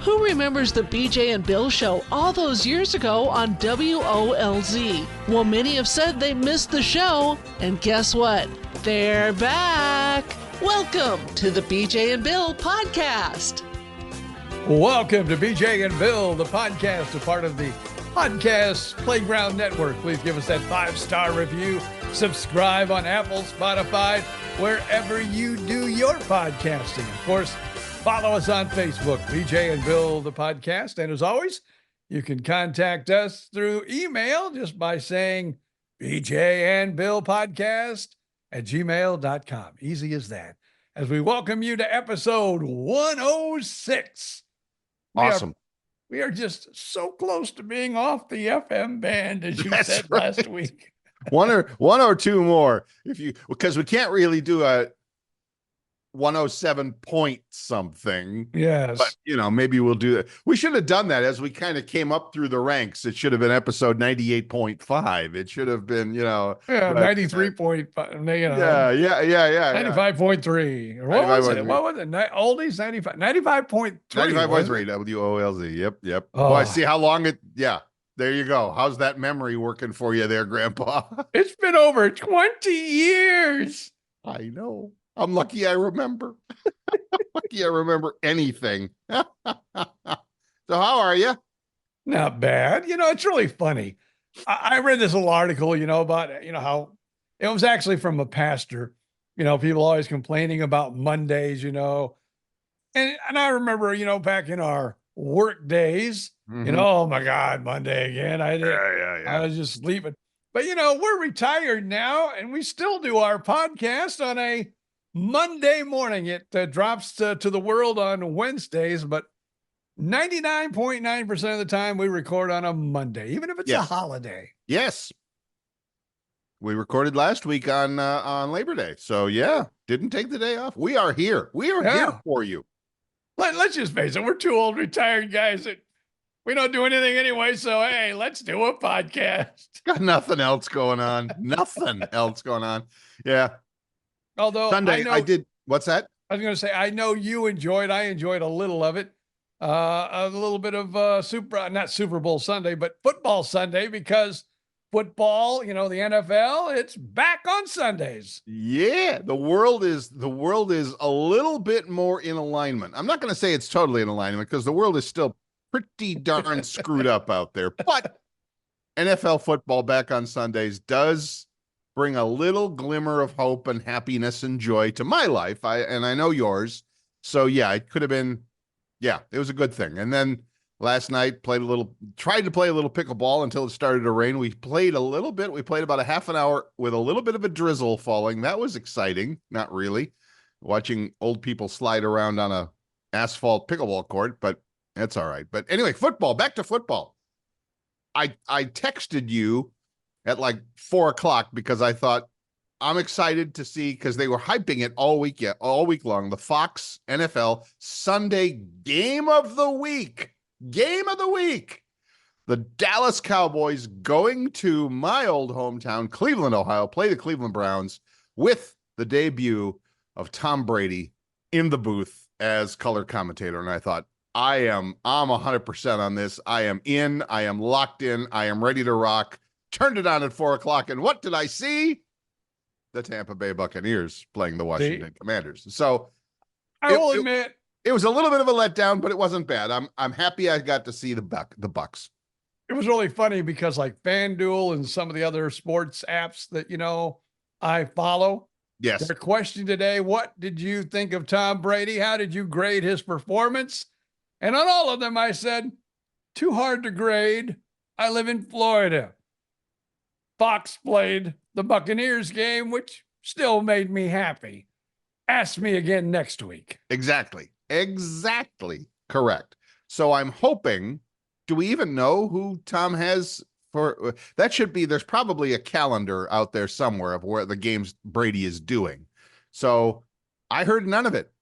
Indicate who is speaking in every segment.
Speaker 1: Who remembers the BJ and Bill show all those years ago on WOLZ? Well, many have said they missed the show, and guess what? They're back. Welcome to the BJ and Bill podcast.
Speaker 2: Welcome to BJ and Bill, the podcast, a part of the Podcast Playground Network. Please give us that 5-star review. Subscribe on Apple, Spotify, wherever you do your podcasting. Of course, follow us on Facebook, BJ and Bill, the podcast. And as always, you can contact us through email just by saying BJ and Bill podcast at gmail.com. Easy as that. As we welcome you to episode 106.
Speaker 3: Awesome.
Speaker 2: We are just so close to being off the FM band, as you
Speaker 3: That's
Speaker 2: said
Speaker 3: right.
Speaker 2: last week.
Speaker 3: One or two more, because we can't really do a 107 point something.
Speaker 2: Yes.
Speaker 3: But maybe we'll do that. We should have done that as we kind of came up through the ranks. It should have been episode 98.5. It should have been,
Speaker 2: 93.5.
Speaker 3: Yeah.
Speaker 2: 95.3. Or what was it? What was it? Oldies 95. 95.3.
Speaker 3: 95.3 WOLZ. Yep. Oh, I see how long yeah. There you go. How's that memory working for you there, Grandpa?
Speaker 2: It's been over 20 years.
Speaker 3: I know. I'm lucky I remember. Lucky I remember anything. So how are you?
Speaker 2: Not bad. It's really funny. I read this little article, about, how it was actually from a pastor. People always complaining about Mondays, and I remember, back in our work days, oh my God, Monday again. I was just sleeping. But, we're retired now and we still do our podcast on a Monday morning. It drops to the world on Wednesdays, but 99.9% of the time we record on a Monday, even if it's a holiday.
Speaker 3: Yes. We recorded last week on Labor Day. So didn't take the day off. We are here. We are here for you.
Speaker 2: Let's just face it. We're two old retired guys that we don't do anything anyway. So, hey, let's do a podcast.
Speaker 3: Got nothing else going on. Nothing else going on. Yeah.
Speaker 2: Although
Speaker 3: Sunday, I did. What's that?
Speaker 2: I was going to say, I know you enjoyed. I enjoyed a little of it. A little bit of not Super Bowl Sunday, but football Sunday, because football, the NFL, it's back on Sundays.
Speaker 3: Yeah, the world is a little bit more in alignment. I'm not going to say it's totally in alignment because the world is still pretty darn screwed up out there. But NFL football back on Sundays does bring a little glimmer of hope and happiness and joy to my life. I know yours. So it could have been, it was a good thing. And then last night tried to play a little pickleball until it started to rain. We played a little bit. We played about a half an hour with a little bit of a drizzle falling. That was exciting. Not really. Watching old people slide around on a asphalt pickleball court, but that's all right. But anyway, football, back to football. I texted you at like 4:00 because I thought I'm excited to see, because they were hyping it all week long. The Fox NFL Sunday game of the week. The Dallas Cowboys going to my old hometown, Cleveland, Ohio, play the Cleveland Browns with the debut of Tom Brady in the booth as color commentator. And I thought, I'm 100% on this. I am in. I am locked in. I am ready to rock. Turned it on at 4:00. And what did I see? The Tampa Bay Buccaneers playing the Washington Commanders. So
Speaker 2: I will admit,
Speaker 3: it was a little bit of a letdown, but it wasn't bad. I'm happy I got to see the Bucs.
Speaker 2: It was really funny because like FanDuel and some of the other sports apps that, I follow.
Speaker 3: Yes.
Speaker 2: Their question today, what did you think of Tom Brady? How did you grade his performance? And on all of them, I said, too hard to grade. I live in Florida. Fox played the Buccaneers game, which still made me happy. Ask me again next week.
Speaker 3: Exactly correct. So I'm hoping, do we even know who Tom has for that? There's probably a calendar out there somewhere of where the games Brady is doing. So I heard none of it.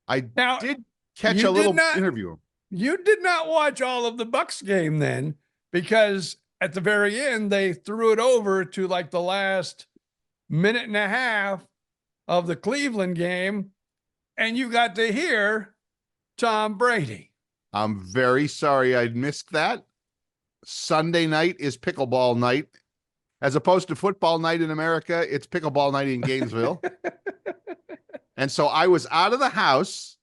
Speaker 3: I did catch a little interview.
Speaker 2: You did not watch all of the Bucs game then, because at the very end, they threw it over to like the last minute and a half of the Cleveland game, and you got to hear Tom Brady.
Speaker 3: I'm very sorry I missed that. Sunday night is pickleball night. As opposed to football night in America, it's pickleball night in Gainesville. And so I was out of the house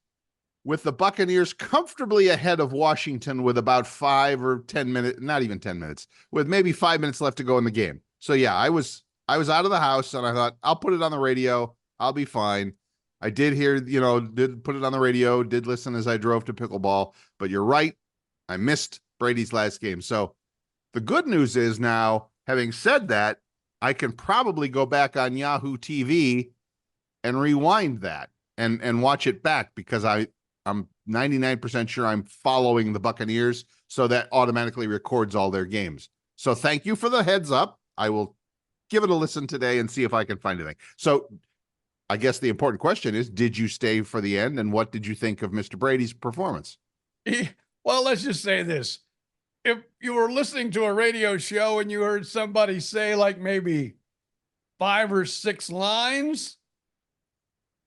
Speaker 3: with the Buccaneers comfortably ahead of Washington with about 5 or 10 minutes, not even 10 minutes, with maybe 5 minutes left to go in the game. So yeah, I was out of the house and I thought, I'll put it on the radio. I'll be fine. I did hear, did put it on the radio, did listen as I drove to pickleball, but you're right. I missed Brady's last game. So the good news is now, having said that, I can probably go back on Yahoo TV and rewind that and watch it back because I'm 99% sure I'm following the Buccaneers, so that automatically records all their games. So thank you for the heads up. I will give it a listen today and see if I can find anything. So I guess the important question is, did you stay for the end, and what did you think of Mr. Brady's performance?
Speaker 2: Well, let's just say this. If you were listening to a radio show and you heard somebody say like maybe 5 or 6 lines,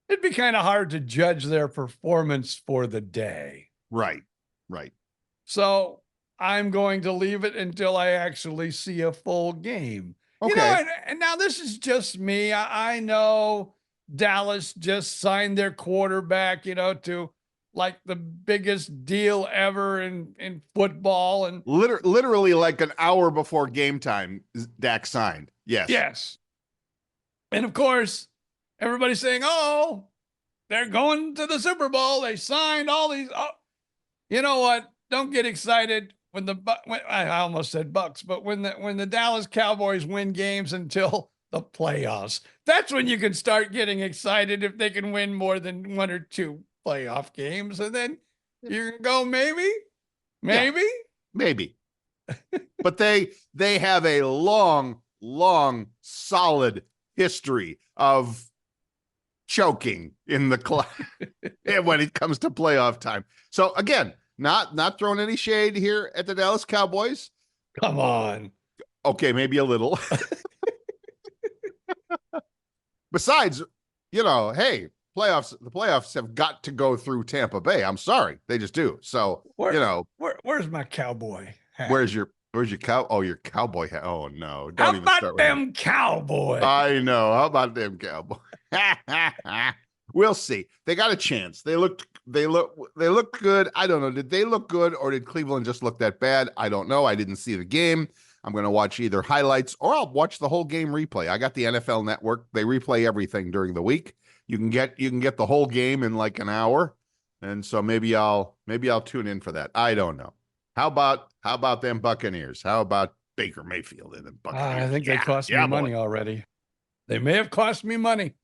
Speaker 2: it'd be kind of hard to judge their performance for the day.
Speaker 3: Right.
Speaker 2: So I'm going to leave it until I actually see a full game.
Speaker 3: Okay.
Speaker 2: And now this is just me. I know Dallas just signed their quarterback, to like the biggest deal ever in football. And
Speaker 3: literally like an hour before game time, Dak signed.
Speaker 2: Yes. And of course, everybody's saying, oh, they're going to the Super Bowl. They signed all these. Oh, you know what? Don't get excited when I almost said Bucs, but when the Dallas Cowboys win games until the playoffs, that's when you can start getting excited if they can win more than 1 or 2 playoff games. And then you can go, maybe.
Speaker 3: But they have a long, solid history of choking in the when it comes to playoff time. So again, not throwing any shade here at the Dallas Cowboys.
Speaker 2: Come on.
Speaker 3: Okay, maybe a little. Besides, hey, the playoffs have got to go through Tampa Bay. I'm sorry, they just do. So
Speaker 2: where's my cowboy hat?
Speaker 3: Where's your cow? Oh, your cowboy hat. Oh no!
Speaker 2: How about them Cowboys?
Speaker 3: I know. How about them Cowboys? We'll see. They got a chance. They look good. I don't know. Did they look good, or did Cleveland just look that bad? I don't know. I didn't see the game. I'm going to watch either highlights or I'll watch the whole game replay. I got the NFL Network. They replay everything during the week. You can get the whole game in like an hour, and so maybe I'll tune in for that. I don't know. How about them Buccaneers? How about Baker Mayfield and the Buccaneers?
Speaker 2: I think they cost me money already. They may have cost me money.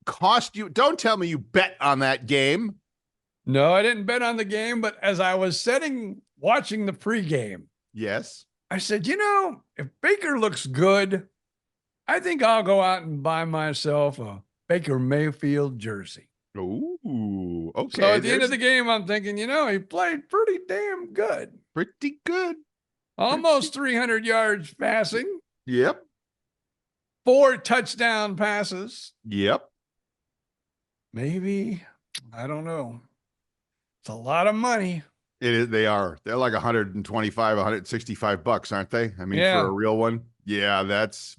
Speaker 3: Cost you? Don't tell me you bet on that game.
Speaker 2: No, I didn't bet on the game, but as I was watching the pregame,
Speaker 3: yes,
Speaker 2: I said, if Baker looks good, I think I'll go out and buy myself a Baker Mayfield jersey.
Speaker 3: Ooh, okay.
Speaker 2: So at the end of the game, I'm thinking, he played pretty damn good.
Speaker 3: Pretty good.
Speaker 2: Almost 300 yards passing.
Speaker 3: Yep.
Speaker 2: 4 touchdown passes.
Speaker 3: Yep.
Speaker 2: Maybe, I don't know. It's a lot of money.
Speaker 3: It is. They're like 125, 165 bucks, aren't they? I mean,
Speaker 2: yeah.
Speaker 3: For a real one. Yeah, that's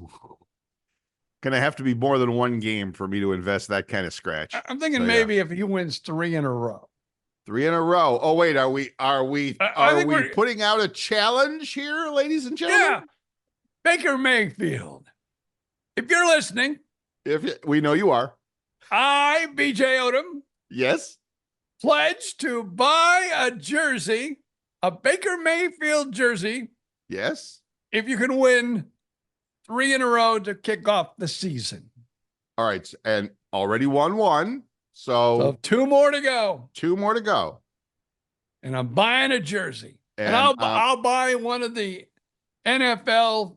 Speaker 3: going to have to be more than one game for me to invest that kind of scratch.
Speaker 2: I'm thinking maybe if he wins 3 in a row.
Speaker 3: 3 in a row. Oh, wait, are we putting out a challenge here, ladies and gentlemen?
Speaker 2: Yeah. Baker Mayfield. If you're listening.
Speaker 3: We know you are.
Speaker 2: I, BJ Odom.
Speaker 3: Yes.
Speaker 2: Pledge to buy a jersey, a Baker Mayfield jersey.
Speaker 3: Yes.
Speaker 2: If you can win 3 in a row to kick off the season.
Speaker 3: All right. And already won 1. So
Speaker 2: 2 more to go.
Speaker 3: 2 more to go.
Speaker 2: And I'm buying a jersey. And I'll buy one of the NFL,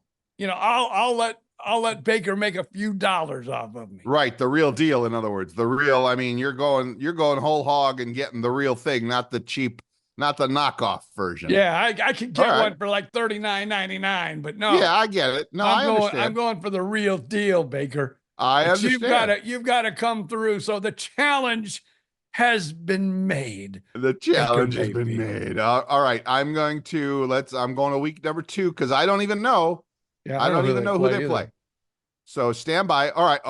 Speaker 2: I'll let Baker make a few dollars off of me.
Speaker 3: Right. The real deal. In other words, you're going whole hog and getting the real thing, not the cheap, not the knockoff version.
Speaker 2: Yeah. I could get one for like $39.99, but no.
Speaker 3: Yeah, I get it. No, I understand.
Speaker 2: I'm going for the real deal, Baker.
Speaker 3: I understand.
Speaker 2: You've got to come through. So the challenge has been made.
Speaker 3: The challenge has been made. All right. I'm going to week number 2 because I don't even know.
Speaker 2: Yeah,
Speaker 3: I don't even know who they play. So stand by. All right.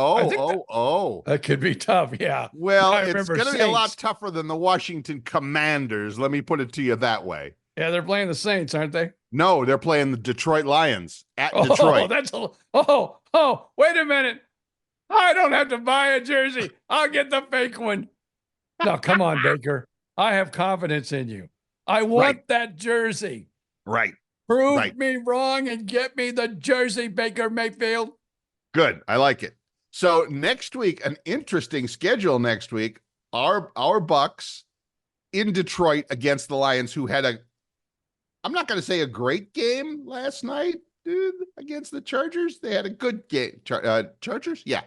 Speaker 2: That could be tough. Yeah.
Speaker 3: Well, it's going to be a lot tougher than the Washington Commanders. Let me put it to you that way.
Speaker 2: Yeah, they're playing the Saints, aren't they?
Speaker 3: No, they're playing the Detroit Lions at Detroit.
Speaker 2: Wait a minute. I don't have to buy a jersey. I'll get the fake one. No, come on, Baker. I have confidence in you. I want that jersey.
Speaker 3: Right.
Speaker 2: Prove me wrong and get me the jersey, Baker Mayfield.
Speaker 3: Good. I like it. So next week, an interesting schedule next week. Our Bucs in Detroit against the Lions, who had I'm not going to say a great game last night, dude, against the Chargers. They had a good game. Chargers? Yeah.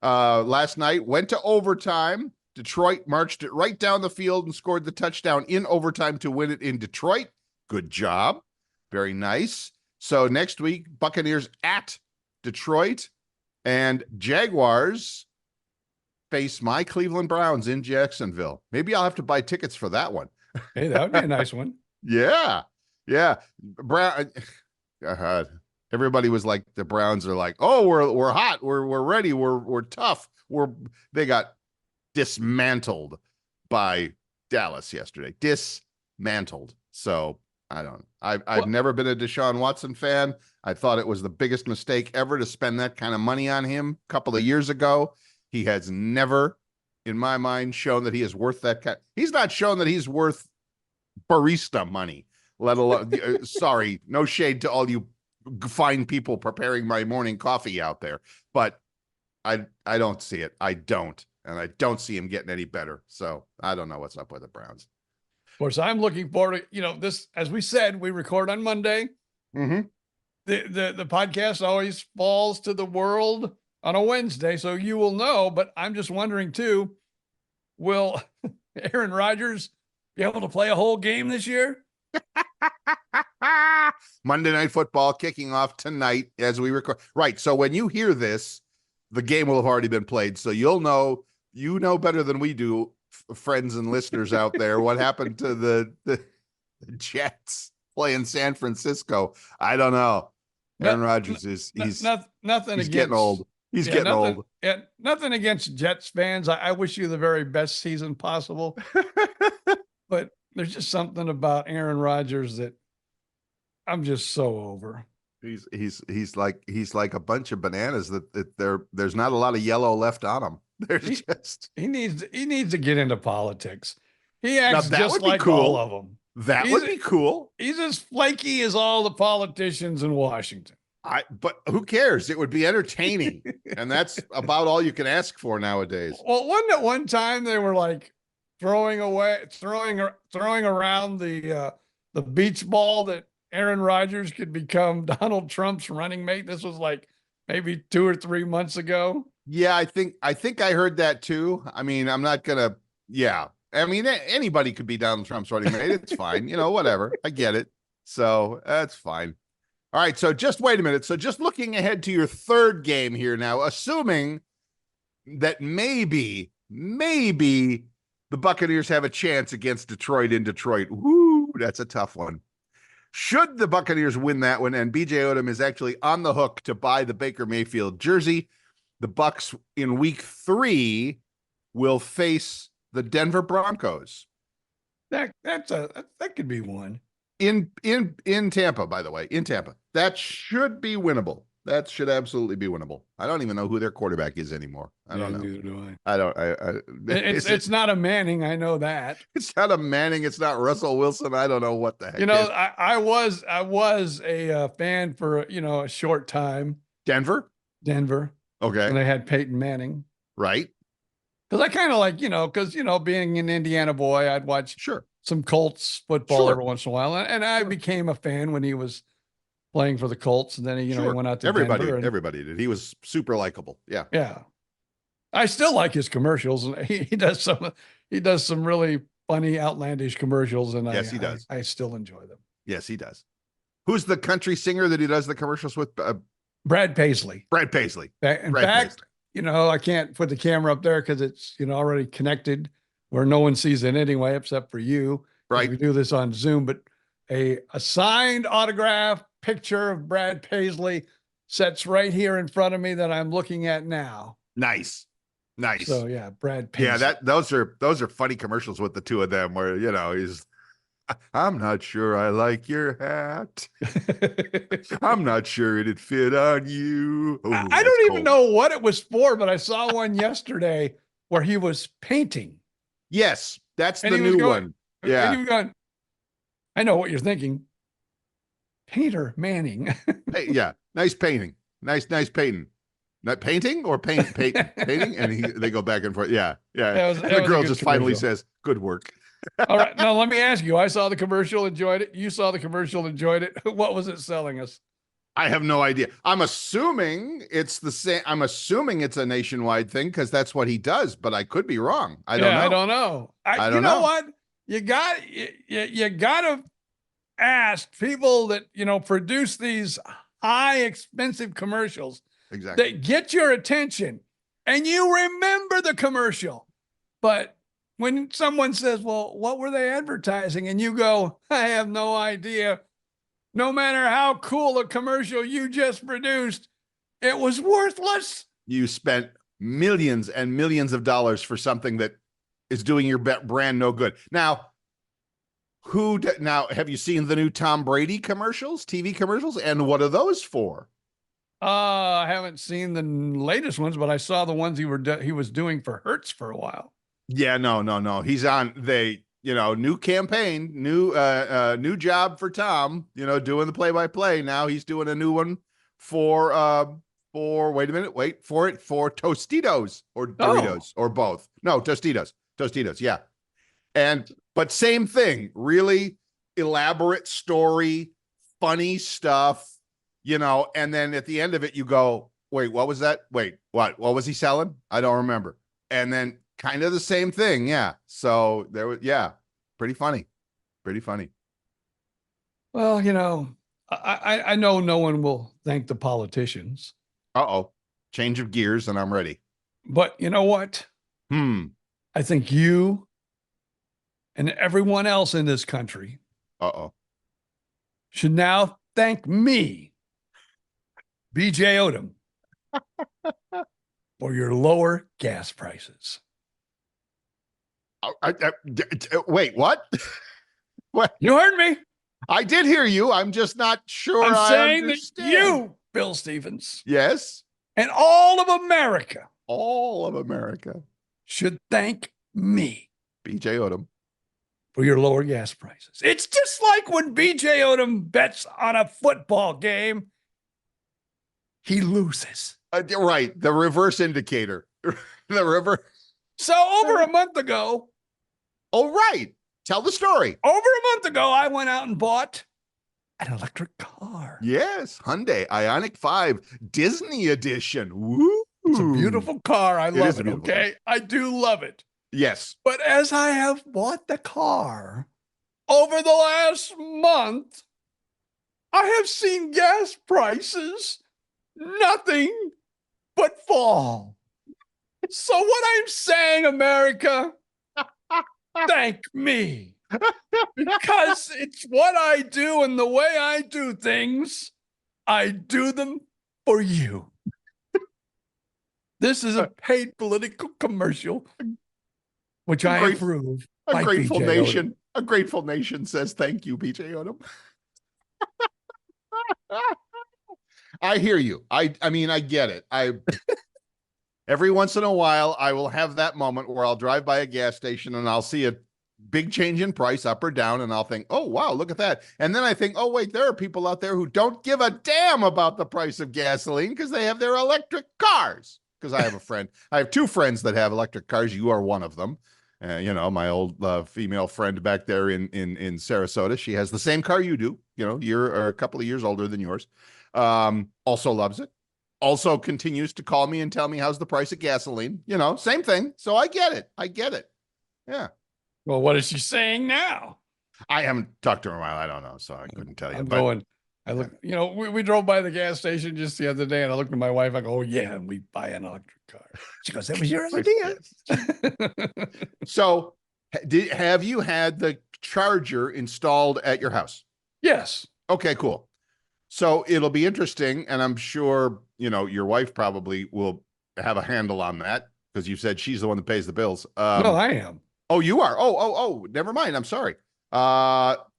Speaker 3: Last night, went to overtime. Detroit marched it right down the field and scored the touchdown in overtime to win it in Detroit. Good job. Very nice. So next week, Buccaneers at Detroit, and Jaguars face my Cleveland Browns in Jacksonville. Maybe I'll have to buy tickets for that one.
Speaker 2: Hey, that would be a nice one.
Speaker 3: Yeah. Everybody was like, the Browns are like, oh, we're hot, we're ready, we're tough. They got dismantled by Dallas yesterday. Dismantled. So I've never been a Deshaun Watson fan. I thought it was the biggest mistake ever to spend that kind of money on him a couple of years ago. He has never, in my mind, shown that he is worth that kind. He's not shown that he's worth barista money, let alone, sorry, no shade to all you fine people preparing my morning coffee out there, but I don't see it. I don't. And I don't see him getting any better. So I don't know what's up with the Browns.
Speaker 2: Of course, I'm looking forward to, this, as we said, we record on Monday.
Speaker 3: Mm-hmm.
Speaker 2: The podcast always falls to the world on a Wednesday, so you will know, but I'm just wondering too, will Aaron Rodgers be able to play a whole game this year?
Speaker 3: Monday Night Football kicking off tonight as we record. Right. So when you hear this, the game will have already been played. So you'll know, better than we do, friends and listeners out there, what happened to the Jets playing San Francisco. I don't know. Aaron Rodgers he's getting old. He's getting old.
Speaker 2: Yeah, nothing against Jets fans. I wish you the very best season possible. But there's just something about Aaron Rodgers that I'm just so over.
Speaker 3: He's like a bunch of bananas that there's not a lot of yellow left on him.
Speaker 2: He needs to get into politics. He acts just like all of them.
Speaker 3: That would be cool.
Speaker 2: He's as flaky as all the politicians in Washington.
Speaker 3: But who cares? It would be entertaining. And that's about all you can ask for nowadays.
Speaker 2: Well, wasn't it one time they were like throwing around the beach ball that Aaron Rodgers could become Donald Trump's running mate? This was like maybe 2 or 3 months ago.
Speaker 3: Yeah, I think I heard that too. I mean, I'm not gonna. Yeah, I mean, anybody could be Donald Trump's running mate. It's fine, whatever. I get it. So that's fine. All right. So just wait a minute. So just looking ahead to your third game here now, assuming that maybe the Buccaneers have a chance against Detroit in Detroit. Woo, that's a tough one. Should the Buccaneers win that one, and BJ Odom is actually on the hook to buy the Baker Mayfield jersey, the Bucs in week 3 will face the Denver Broncos.
Speaker 2: That could be one.
Speaker 3: In Tampa, by the way, in Tampa. That should be winnable. That should absolutely be winnable. I don't even know who their quarterback is anymore. I don't know. Neither do I.
Speaker 2: It's not a Manning. I know that. It's
Speaker 3: not a Manning. It's not Russell Wilson. I don't know what the heck.
Speaker 2: I was a fan for a short time.
Speaker 3: Denver. Okay.
Speaker 2: And they had Peyton Manning.
Speaker 3: Right.
Speaker 2: Because I kind of like, because being an Indiana boy, I'd watch some Colts football every once in a while, and I became a fan when he was playing for the Colts, and then he went out to Denver.
Speaker 3: Everybody did. He was super likable. Yeah.
Speaker 2: Yeah. I still like his commercials, and he does some really funny, outlandish commercials, and
Speaker 3: yes, he does.
Speaker 2: I still enjoy them.
Speaker 3: Yes, he does. Who's the country singer that he does the commercials with?
Speaker 2: Brad Paisley.
Speaker 3: In fact,
Speaker 2: I can't put the camera up there because it's already connected, where no one sees it anyway, except for you.
Speaker 3: Right.
Speaker 2: We do this on Zoom, but a signed autograph picture of Brad Paisley sits right here in front of me that I'm looking at now.
Speaker 3: Nice.
Speaker 2: So yeah, Brad Paisley.
Speaker 3: Yeah, those are funny commercials with the two of them where, I'm not sure I like your hat. I'm not sure it'd fit on you. Ooh,
Speaker 2: I don't even know what it was for, but I saw one yesterday where he was painting.
Speaker 3: Yes, that's the new one. Yeah.
Speaker 2: And he was going, I know what you're thinking. Painter Manning.
Speaker 3: Hey, yeah, nice painting. Nice painting. Not painting or painting, and they go back and forth. Yeah. The girl just finally says, "Good work."
Speaker 2: All right, now let me ask you. I saw the commercial, enjoyed it. You saw the commercial, enjoyed it. What was it selling us?
Speaker 3: I have no idea. I'm assuming it's the same. I'm assuming it's a nationwide thing because that's what he does. But I could be wrong. I don't know.
Speaker 2: I don't know.
Speaker 3: I don't
Speaker 2: you
Speaker 3: know
Speaker 2: what? You got to ask people that produce these high expensive commercials.
Speaker 3: Exactly.
Speaker 2: That get your attention and you remember the commercial. But when someone says, well, what were they advertising? And you go, I have no idea. No matter how cool a commercial you just produced, it was worthless.
Speaker 3: You spent millions and millions of dollars for something that is doing your brand no good. Now, have you seen the new Tom Brady commercials, TV commercials? And what are those for?
Speaker 2: I haven't seen the latest ones, but I saw the ones he was doing for Hertz for a while.
Speaker 3: Yeah, no. He's on new campaign, new job for Tom, doing the play-by-play. Now he's doing a new one for wait a minute, wait for it, for Tostitos or Doritos or both. No, Tostitos, yeah. But same thing, really elaborate story, funny stuff. And then at the end of it, you go, wait, what was that? Wait, what was he selling? I don't remember. And then kind of the same thing. Yeah. So pretty funny.
Speaker 2: Well, I know no one will thank the politicians.
Speaker 3: Change of gears and I'm ready.
Speaker 2: But you know what? I think you and everyone else in this country should now thank me, BJ Odom, for your lower gas prices.
Speaker 3: Wait, what? What?
Speaker 2: You heard me.
Speaker 3: I did hear you. I'm just not sure.
Speaker 2: I'm saying
Speaker 3: understand.
Speaker 2: That you, Bill Stevens,
Speaker 3: yes,
Speaker 2: and all of America, should thank me,
Speaker 3: BJ Odom,
Speaker 2: for your lower gas prices. It's just like when BJ Odom bets on a football game. He loses.
Speaker 3: Right. The reverse indicator. The reverse.
Speaker 2: So over a month ago.
Speaker 3: Oh, right. Tell the story.
Speaker 2: Over a month ago, I went out and bought an electric car.
Speaker 3: Yes. Hyundai Ioniq 5 Disney edition. Woo.
Speaker 2: It's a beautiful car. I love it. Okay. I do love it.
Speaker 3: Yes.
Speaker 2: But as I have bought the car over the last month, I have seen gas prices nothing but fall. So what I'm saying, America, thank me. Because it's what I do and the way I do things, I do them for you. This is a paid political commercial, which I approve.
Speaker 3: A grateful nation. A grateful nation says thank you, BJ Odom. I hear you. I mean, I get it. Every once in a while, I will have that moment where I'll drive by a gas station and I'll see a big change in price up or down. And I'll think, oh, wow, look at that. And then I think, oh, wait, there are people out there who don't give a damn about the price of gasoline because they have their electric cars. Because I have two friends that have electric cars. You are one of them. My old female friend back there in Sarasota, she has the same car you do. You're a couple of years older than yours. Also loves it. Also continues to call me and tell me how's the price of gasoline. Same thing. So I get it. Yeah.
Speaker 2: Well, what is she saying now?
Speaker 3: I haven't talked to her in a while. I don't know. So I couldn't tell you.
Speaker 2: I look, we drove by the gas station just the other day and I looked at my wife. I go, oh yeah, we buy an electric car. She goes, that was your idea.
Speaker 3: So Have you had the charger installed at your house?
Speaker 2: Yes.
Speaker 3: Okay, cool. So it'll be interesting, and I'm sure, your wife probably will have a handle on that because you said she's the one that pays the bills.
Speaker 2: No, I am.
Speaker 3: Oh, you are. Oh, never mind. I'm sorry.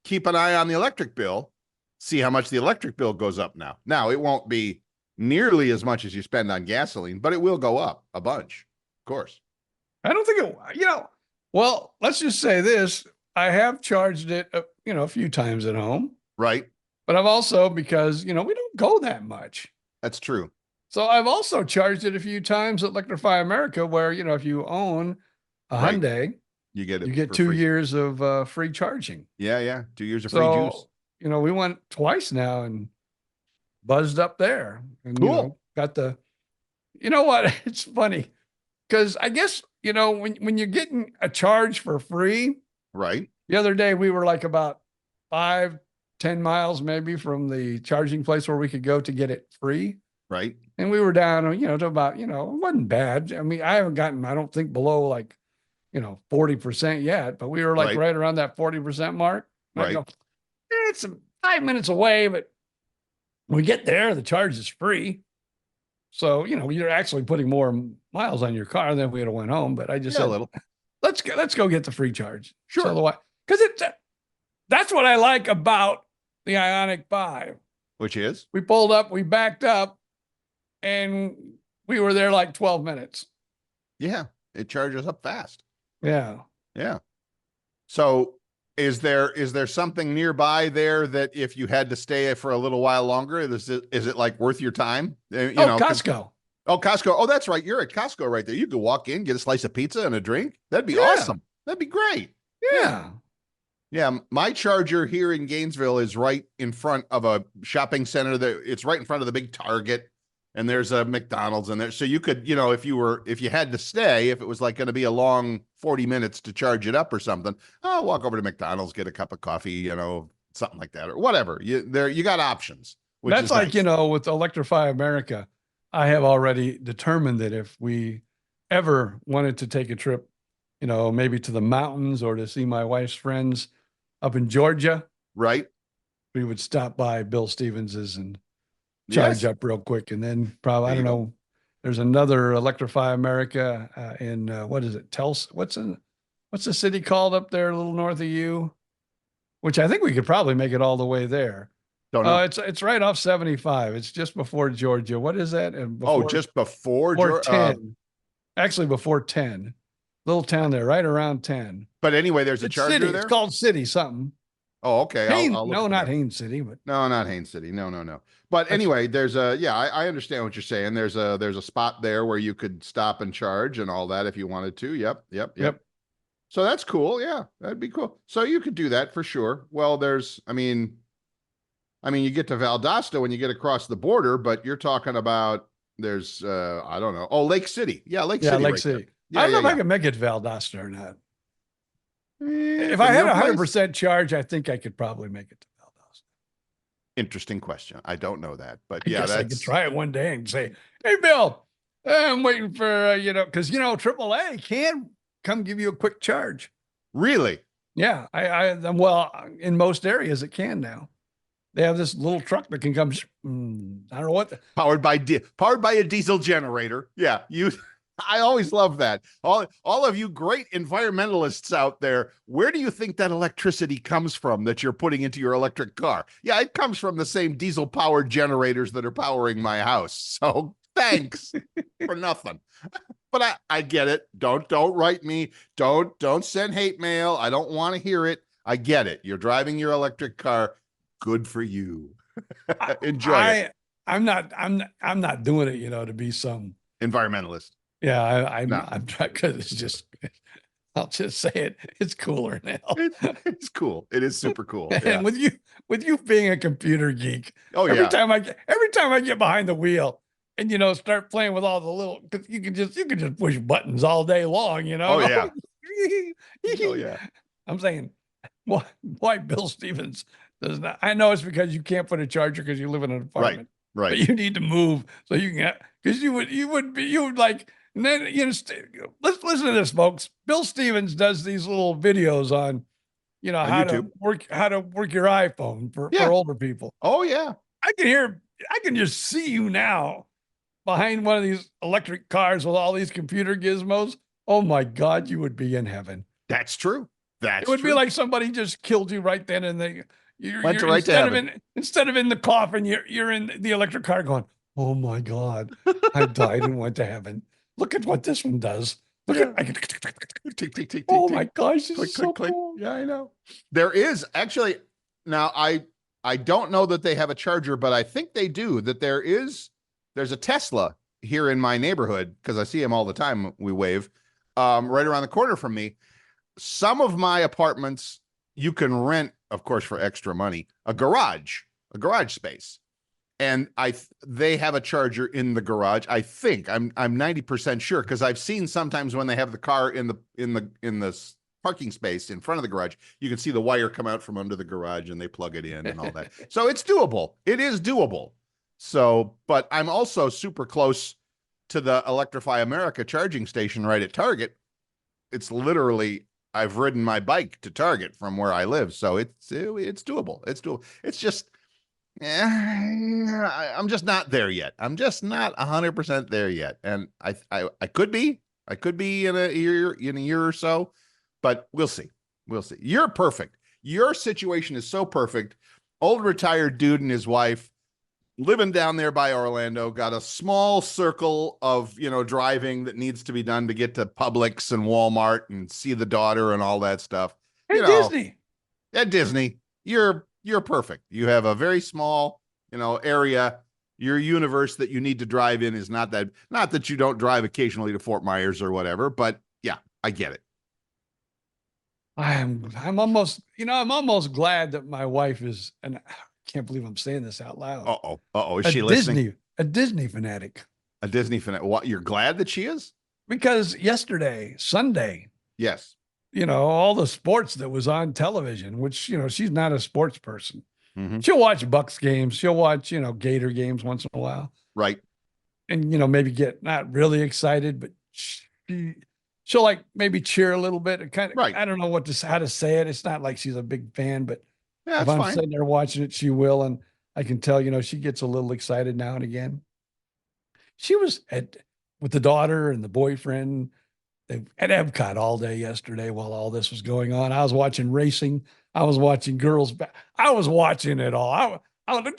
Speaker 3: Keep an eye on the electric bill. See how much the electric bill goes up now. Now, it won't be nearly as much as you spend on gasoline, but it will go up a bunch, of course.
Speaker 2: I don't think well, let's just say this. I have charged it, a few times at home.
Speaker 3: Right.
Speaker 2: But I've also, because, we don't go that much.
Speaker 3: That's true.
Speaker 2: So I've also charged it a few times at Electrify America where, if you own a Hyundai,
Speaker 3: you get
Speaker 2: 2
Speaker 3: free.
Speaker 2: years of free charging.
Speaker 3: Yeah. 2 years of free juice.
Speaker 2: We went twice now and buzzed up there. And,
Speaker 3: cool.
Speaker 2: Got the, what? It's funny because I guess, when you're getting a charge for free.
Speaker 3: Right.
Speaker 2: The other day we were like about 5-10 miles maybe from the charging place where we could go to get it free.
Speaker 3: Right.
Speaker 2: And we were down, to about, it wasn't bad. I mean, I haven't gotten, I don't think below like, 40% yet, but we were like right around that 40% mark.
Speaker 3: Right.
Speaker 2: It's 5 minutes away, but when we get there, the charge is free. So, you're actually putting more miles on your car than we would have went home. But I just said,
Speaker 3: a little.
Speaker 2: Let's go get the free charge.
Speaker 3: Sure.
Speaker 2: So because that's what I like about the Ioniq 5.
Speaker 3: Which is?
Speaker 2: We pulled up, we backed up, and we were there like 12 minutes.
Speaker 3: Yeah, it charges up fast.
Speaker 2: Yeah.
Speaker 3: So is there something nearby there that if you had to stay for a little while longer, is it like worth your time?
Speaker 2: Costco.
Speaker 3: Oh, Costco. Oh, that's right. You're at Costco right there. You could walk in, get a slice of pizza and a drink. That'd be awesome. That'd be great.
Speaker 2: Yeah.
Speaker 3: Yeah. My charger here in Gainesville is right in front of a shopping center. It's right in front of the big Target, and there's a McDonald's in there. So you could, if you had to stay, if it was like going to be a long 40 minutes to charge it up or something, I'll walk over to McDonald's, get a cup of coffee, something like that or whatever. You got options.
Speaker 2: That's like, nice. With Electrify America, I have already determined that if we ever wanted to take a trip, maybe to the mountains or to see my wife's friends up in Georgia,
Speaker 3: right,
Speaker 2: we would stop by Bill Stevens's and charge up real quick. And then probably, I don't know, there's another Electrify America in, what is it? What's the city called up there a little north of you? Which I think we could probably make it all the way there.
Speaker 3: Don't know.
Speaker 2: It's right off 75. It's just before Georgia. What is that? And
Speaker 3: just before Georgia.
Speaker 2: 10. Actually, before 10. Little town there, right around 10.
Speaker 3: But anyway, there's a charger there.
Speaker 2: It's called City something.
Speaker 3: Oh, okay.
Speaker 2: Not Haines City, but
Speaker 3: no, not Haines City. No. But anyway, there's I understand what you're saying. There's a spot there where you could stop and charge and all that if you wanted to. Yep. So that's cool. Yeah, that'd be cool. So you could do that for sure. Well, you get to Valdosta when you get across the border, but you're talking about there's I don't know. Oh, Lake City. Yeah, Lake City.
Speaker 2: Lake City. I don't know if I can make it to Valdosta or not. If I had 100% charge, I think I could probably make it to Valdosta.
Speaker 3: Interesting question. I don't know that, but
Speaker 2: I could try it one day and say, "Hey, Bill, I'm waiting for because AAA can come give you a quick charge."
Speaker 3: Really?
Speaker 2: Yeah, well, in most areas it can now. They have this little truck that can come. I don't know what.
Speaker 3: Powered by a diesel generator. Yeah, I always love that. All of you great environmentalists out there, where do you think that electricity comes from that you're putting into your electric car? Yeah, it comes from the same diesel powered generators that are powering my house. So thanks for nothing. But I get it. Don't write me. Don't send hate mail. I don't want to hear it. I get it. You're driving your electric car. Good for you. Enjoy it.
Speaker 2: I'm not doing it, to be some
Speaker 3: environmentalist.
Speaker 2: Yeah, I'm trying because it's just. I'll just say it. It's cooler now.
Speaker 3: It's cool. It is super cool.
Speaker 2: And
Speaker 3: yeah.
Speaker 2: with you being a computer geek, every time I get behind the wheel and start playing with all the little, because you can just push buttons all day long.
Speaker 3: Oh yeah.
Speaker 2: Oh yeah. I'm saying, why Bill Stevens does not? I know it's because you can't put a charger because you live in an apartment.
Speaker 3: Right.
Speaker 2: But you need to move so you can, because you would like And then, let's listen to this, folks. Bill Stevens does these little videos on,
Speaker 3: On
Speaker 2: how
Speaker 3: YouTube.
Speaker 2: to work your iPhone for older people.
Speaker 3: Oh yeah.
Speaker 2: I can just see you now behind one of these electric cars with all these computer gizmos. Oh my God, you would be in heaven.
Speaker 3: That's true.
Speaker 2: It would be like somebody just killed you right then and there. You're
Speaker 3: right to heaven.
Speaker 2: Instead of in the coffin, you're in the electric car going, oh my God, I died and went to heaven. Look at what this one does. Look at
Speaker 3: tick, tick, tick,
Speaker 2: oh
Speaker 3: tick,
Speaker 2: my gosh, this
Speaker 3: click,
Speaker 2: is so
Speaker 3: click, click.
Speaker 2: cool.
Speaker 3: Yeah, I know. There is actually now I don't know that they have a charger, but I think they do. That there's a Tesla here in my neighborhood because I see him all the time. We wave right around the corner from me. Some of my apartments you can rent, of course, for extra money, a garage space. And they have a charger in the garage. I think I'm 90% sure because I've seen sometimes when they have the car in the parking space in front of the garage, you can see the wire come out from under the garage and they plug it in and all that. So it's doable. It is doable. So, but I'm also super close to the Electrify America charging station right at Target. It's literally, I've ridden my bike to Target from where I live. So it's doable. It's doable. It's just, I'm just not there yet. I'm just not 100% there yet. And I could be in a year or so, but we'll see. We'll see. You're perfect. Your situation is so perfect. Old retired dude and his wife living down there by Orlando, got a small circle of, driving that needs to be done to get to Publix and Walmart and see the daughter and all that stuff.
Speaker 2: Disney.
Speaker 3: At Disney, you're perfect. You have a very small, area. Your universe that you need to drive in is not that you don't drive occasionally to Fort Myers or whatever, but yeah, I get it.
Speaker 2: I'm almost glad that my wife is, and I can't believe I'm saying this out loud.
Speaker 3: Is she listening?
Speaker 2: A Disney fanatic.
Speaker 3: A Disney fanatic. What? You're glad that she is?
Speaker 2: Because Sunday.
Speaker 3: Yes.
Speaker 2: All the sports that was on television, which, she's not a sports person.
Speaker 3: Mm-hmm.
Speaker 2: She'll watch Bucs games. She'll watch, Gator games once in a while.
Speaker 3: Right.
Speaker 2: And, maybe get not really excited, but she'll like maybe cheer a little bit. Kind of, right. I don't know how to say it. It's not like she's a big fan, but if I'm sitting there watching it, she will. And I can tell, she gets a little excited now and again. She was with the daughter and the boyfriend at Epcot all day yesterday while all this was going on. I was watching racing. I was watching girls. I was watching it all. I was like,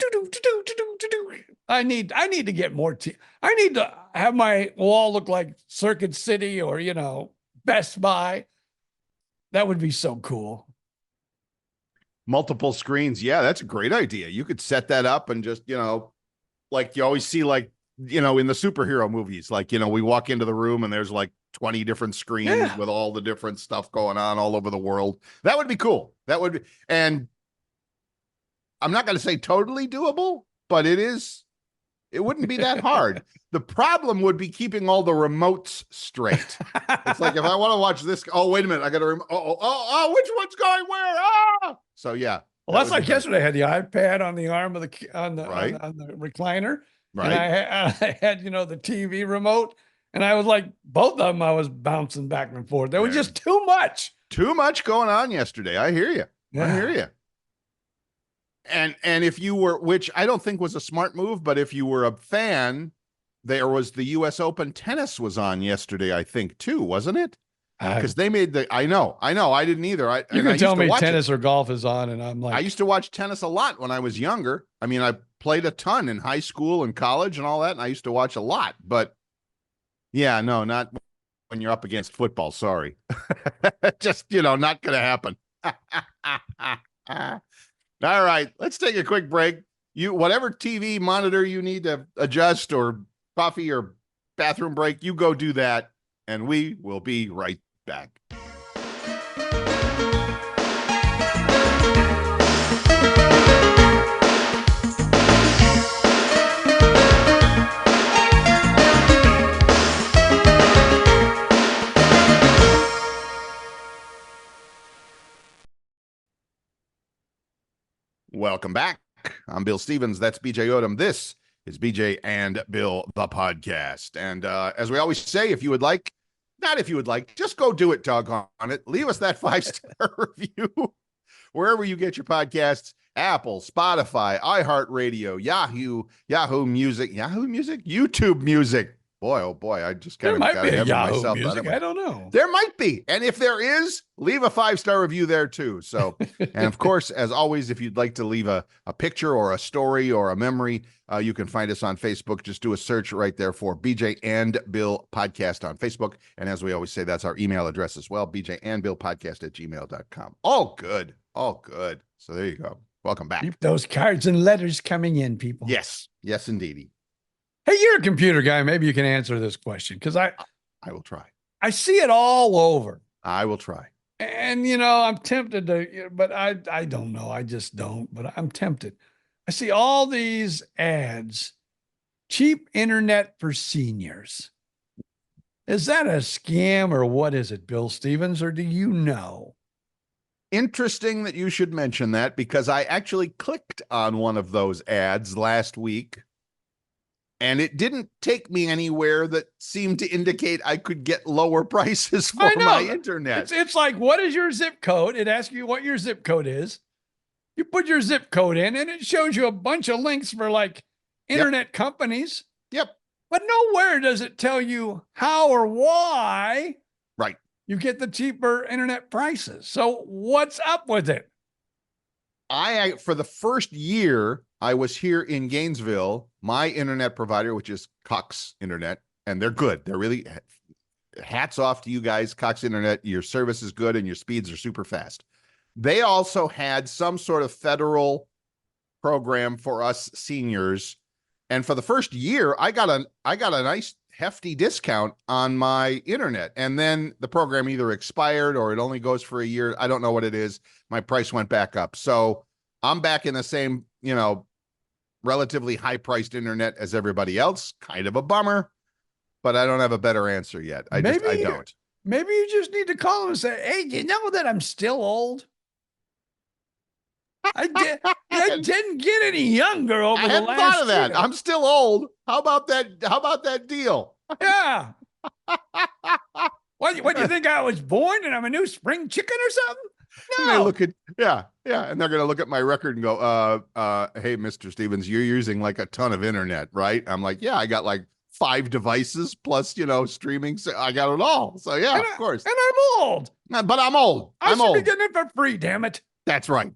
Speaker 2: I need to get more. I need to have my wall look like Circuit City or, Best Buy. That would be so cool.
Speaker 3: Multiple screens. Yeah, that's a great idea. You could set that up and just, like you always see, like, in the superhero movies, like, we walk into the room and there's like 20 different screens with all the different stuff going on all over the world. That would be cool. That would be, and I'm not going to say totally doable, but it wouldn't be that hard. The problem would be keeping all the remotes straight. It's like, if I want to watch this, oh, wait a minute. I got to, which one's going where? So yeah.
Speaker 2: Well, that's like yesterday. I had the iPad on the arm of the recliner. Right. And I had, the TV remote, and I was like, both of them, I was bouncing back and forth. There was just too much.
Speaker 3: Too much going on yesterday. I hear you. Yeah. I hear you. And if you were, which I don't think was a smart move, but if you were a fan, there was the U.S. Open tennis was on yesterday, I think, too, wasn't it? Because they made I know. I didn't either.
Speaker 2: You can tell me tennis or golf is on, and I'm like,
Speaker 3: I used to watch tennis a lot when I was younger. I mean, I played a ton in high school and college and all that, and I used to watch a lot. But yeah, no, not when you're up against football. Sorry. Just, not going to happen. All right, let's take a quick break. Whatever TV monitor you need to adjust or coffee or bathroom break, you go do that, and we will be right back. Welcome back. I'm Bill Stevens. That's BJ Odom. This is BJ and Bill, the podcast. And as we always say, if you would like, not if you would like, just go do it, doggone it. Leave us that 5-star review wherever you get your podcasts. Apple, Spotify, iHeartRadio, Yahoo Music, YouTube Music. Boy, oh boy, I just kind
Speaker 2: there
Speaker 3: of
Speaker 2: might
Speaker 3: got
Speaker 2: be a
Speaker 3: ahead of
Speaker 2: Yahoo
Speaker 3: myself.
Speaker 2: Music. I don't know.
Speaker 3: There might be. And if there is, leave a 5-star review there too. So, and of course, as always, if you'd like to leave a picture or a story or a memory, you can find us on Facebook. Just do a search right there for BJ and Bill Podcast on Facebook. And as we always say, that's our email address as well, bjandbillpodcast@gmail.com. All good. All good. So there you go. Welcome back.
Speaker 2: Keep those cards and letters coming in, people.
Speaker 3: Yes. Yes, indeedy.
Speaker 2: Hey, you're a computer guy. Maybe you can answer this question because I
Speaker 3: will try.
Speaker 2: I see it all over.
Speaker 3: I will try.
Speaker 2: And, I'm tempted to, but I don't know. I just don't, but I'm tempted. I see all these ads, cheap internet for seniors. Is that a scam or what is it, Bill Stevens, or do you know?
Speaker 3: Interesting that you should mention that because I actually clicked on one of those ads last week. And it didn't take me anywhere that seemed to indicate I could get lower prices for my internet.
Speaker 2: It's like, what is your zip code? It asks you what your zip code is. You put your zip code in and it shows you a bunch of links for like internet companies.
Speaker 3: Yep.
Speaker 2: But nowhere does it tell you how or why
Speaker 3: right.
Speaker 2: you get the cheaper internet prices. So what's up with it?
Speaker 3: For the first year I was here in Gainesville, my internet provider, which is Cox Internet, and they're good. They're really hats off to you guys, Cox Internet. Your service is good and your speeds are super fast. They also had some sort of federal program for us seniors. And for the first year, I got a nice hefty discount on my internet. And then the program either expired or it only goes for a year. I don't know what it is. My price went back up. So I'm back in the same, relatively high priced internet as everybody else. Kind of a bummer, but I don't have a better answer yet. I don't.
Speaker 2: Maybe you just need to call them and say, hey, you know that I'm still old? I didn't get any younger over the last year. I hadn't thought of that.
Speaker 3: I'm still old. How about that deal?
Speaker 2: Yeah. What do you think I was born and I'm a new spring chicken or something? No.
Speaker 3: And they look at and they're gonna look at my record and go, hey, Mr. Stevens, you're using like a ton of internet, right? I'm like, yeah, I got like 5 devices plus, streaming. So I got it all. So yeah, of course.
Speaker 2: And I'm old.
Speaker 3: But I'm old.
Speaker 2: I should be getting it for free, damn it.
Speaker 3: That's right.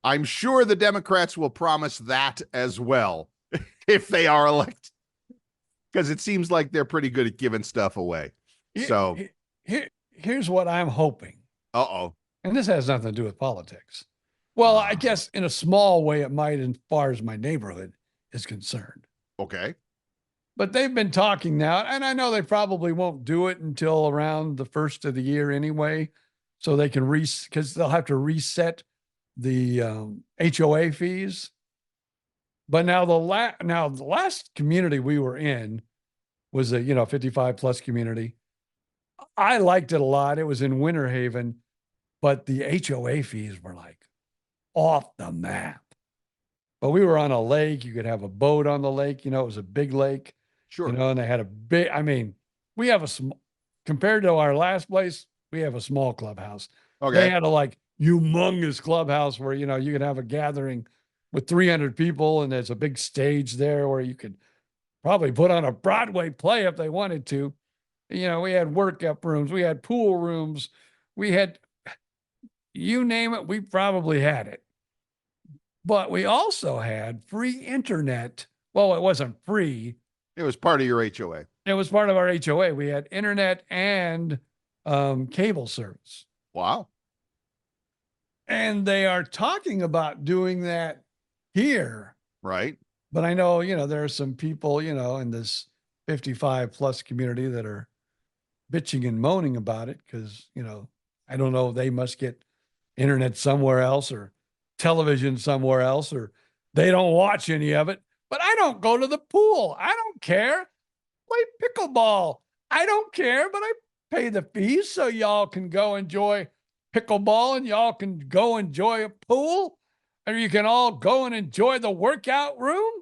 Speaker 3: I'm sure the Democrats will promise that as well if they are elected, because it seems like they're pretty good at giving stuff away. So
Speaker 2: here's what I'm hoping.
Speaker 3: Uh-oh.
Speaker 2: And this has nothing to do with politics. Well, I guess in a small way it might as far as my neighborhood is concerned.
Speaker 3: Okay.
Speaker 2: But they've been talking now, and I know they probably won't do it until around the first of the year anyway, so they can because they'll have to reset the HOA fees. But now the last community we were in was a 55 plus community. I liked it a lot. It was in Winter Haven, but the HOA fees were like off the map. But we were on a lake. You could have a boat on the lake. It was a big lake.
Speaker 3: Sure.
Speaker 2: And they had a big, we have compared to our last place, we have a small clubhouse.
Speaker 3: Okay.
Speaker 2: They had a humongous clubhouse where, you could have a gathering with 300 people and there's a big stage there where you could probably put on a Broadway play if they wanted to. We had workup rooms, we had pool rooms, we had, you name it, we probably had it. But we also had free internet. Well, it wasn't free.
Speaker 3: It was part of your HOA.
Speaker 2: It was part of our HOA. We had internet and cable service.
Speaker 3: Wow.
Speaker 2: And they are talking about doing that here.
Speaker 3: Right.
Speaker 2: But I know, there are some people, in this 55 plus community that are bitching and moaning about it because, I don't know, they must get internet somewhere else or television somewhere else, or they don't watch any of it. But I don't go to the pool. I don't care. Play pickleball. I don't care, but I pay the fees so y'all can go enjoy pickleball and y'all can go enjoy a pool, or you can all go and enjoy the workout room.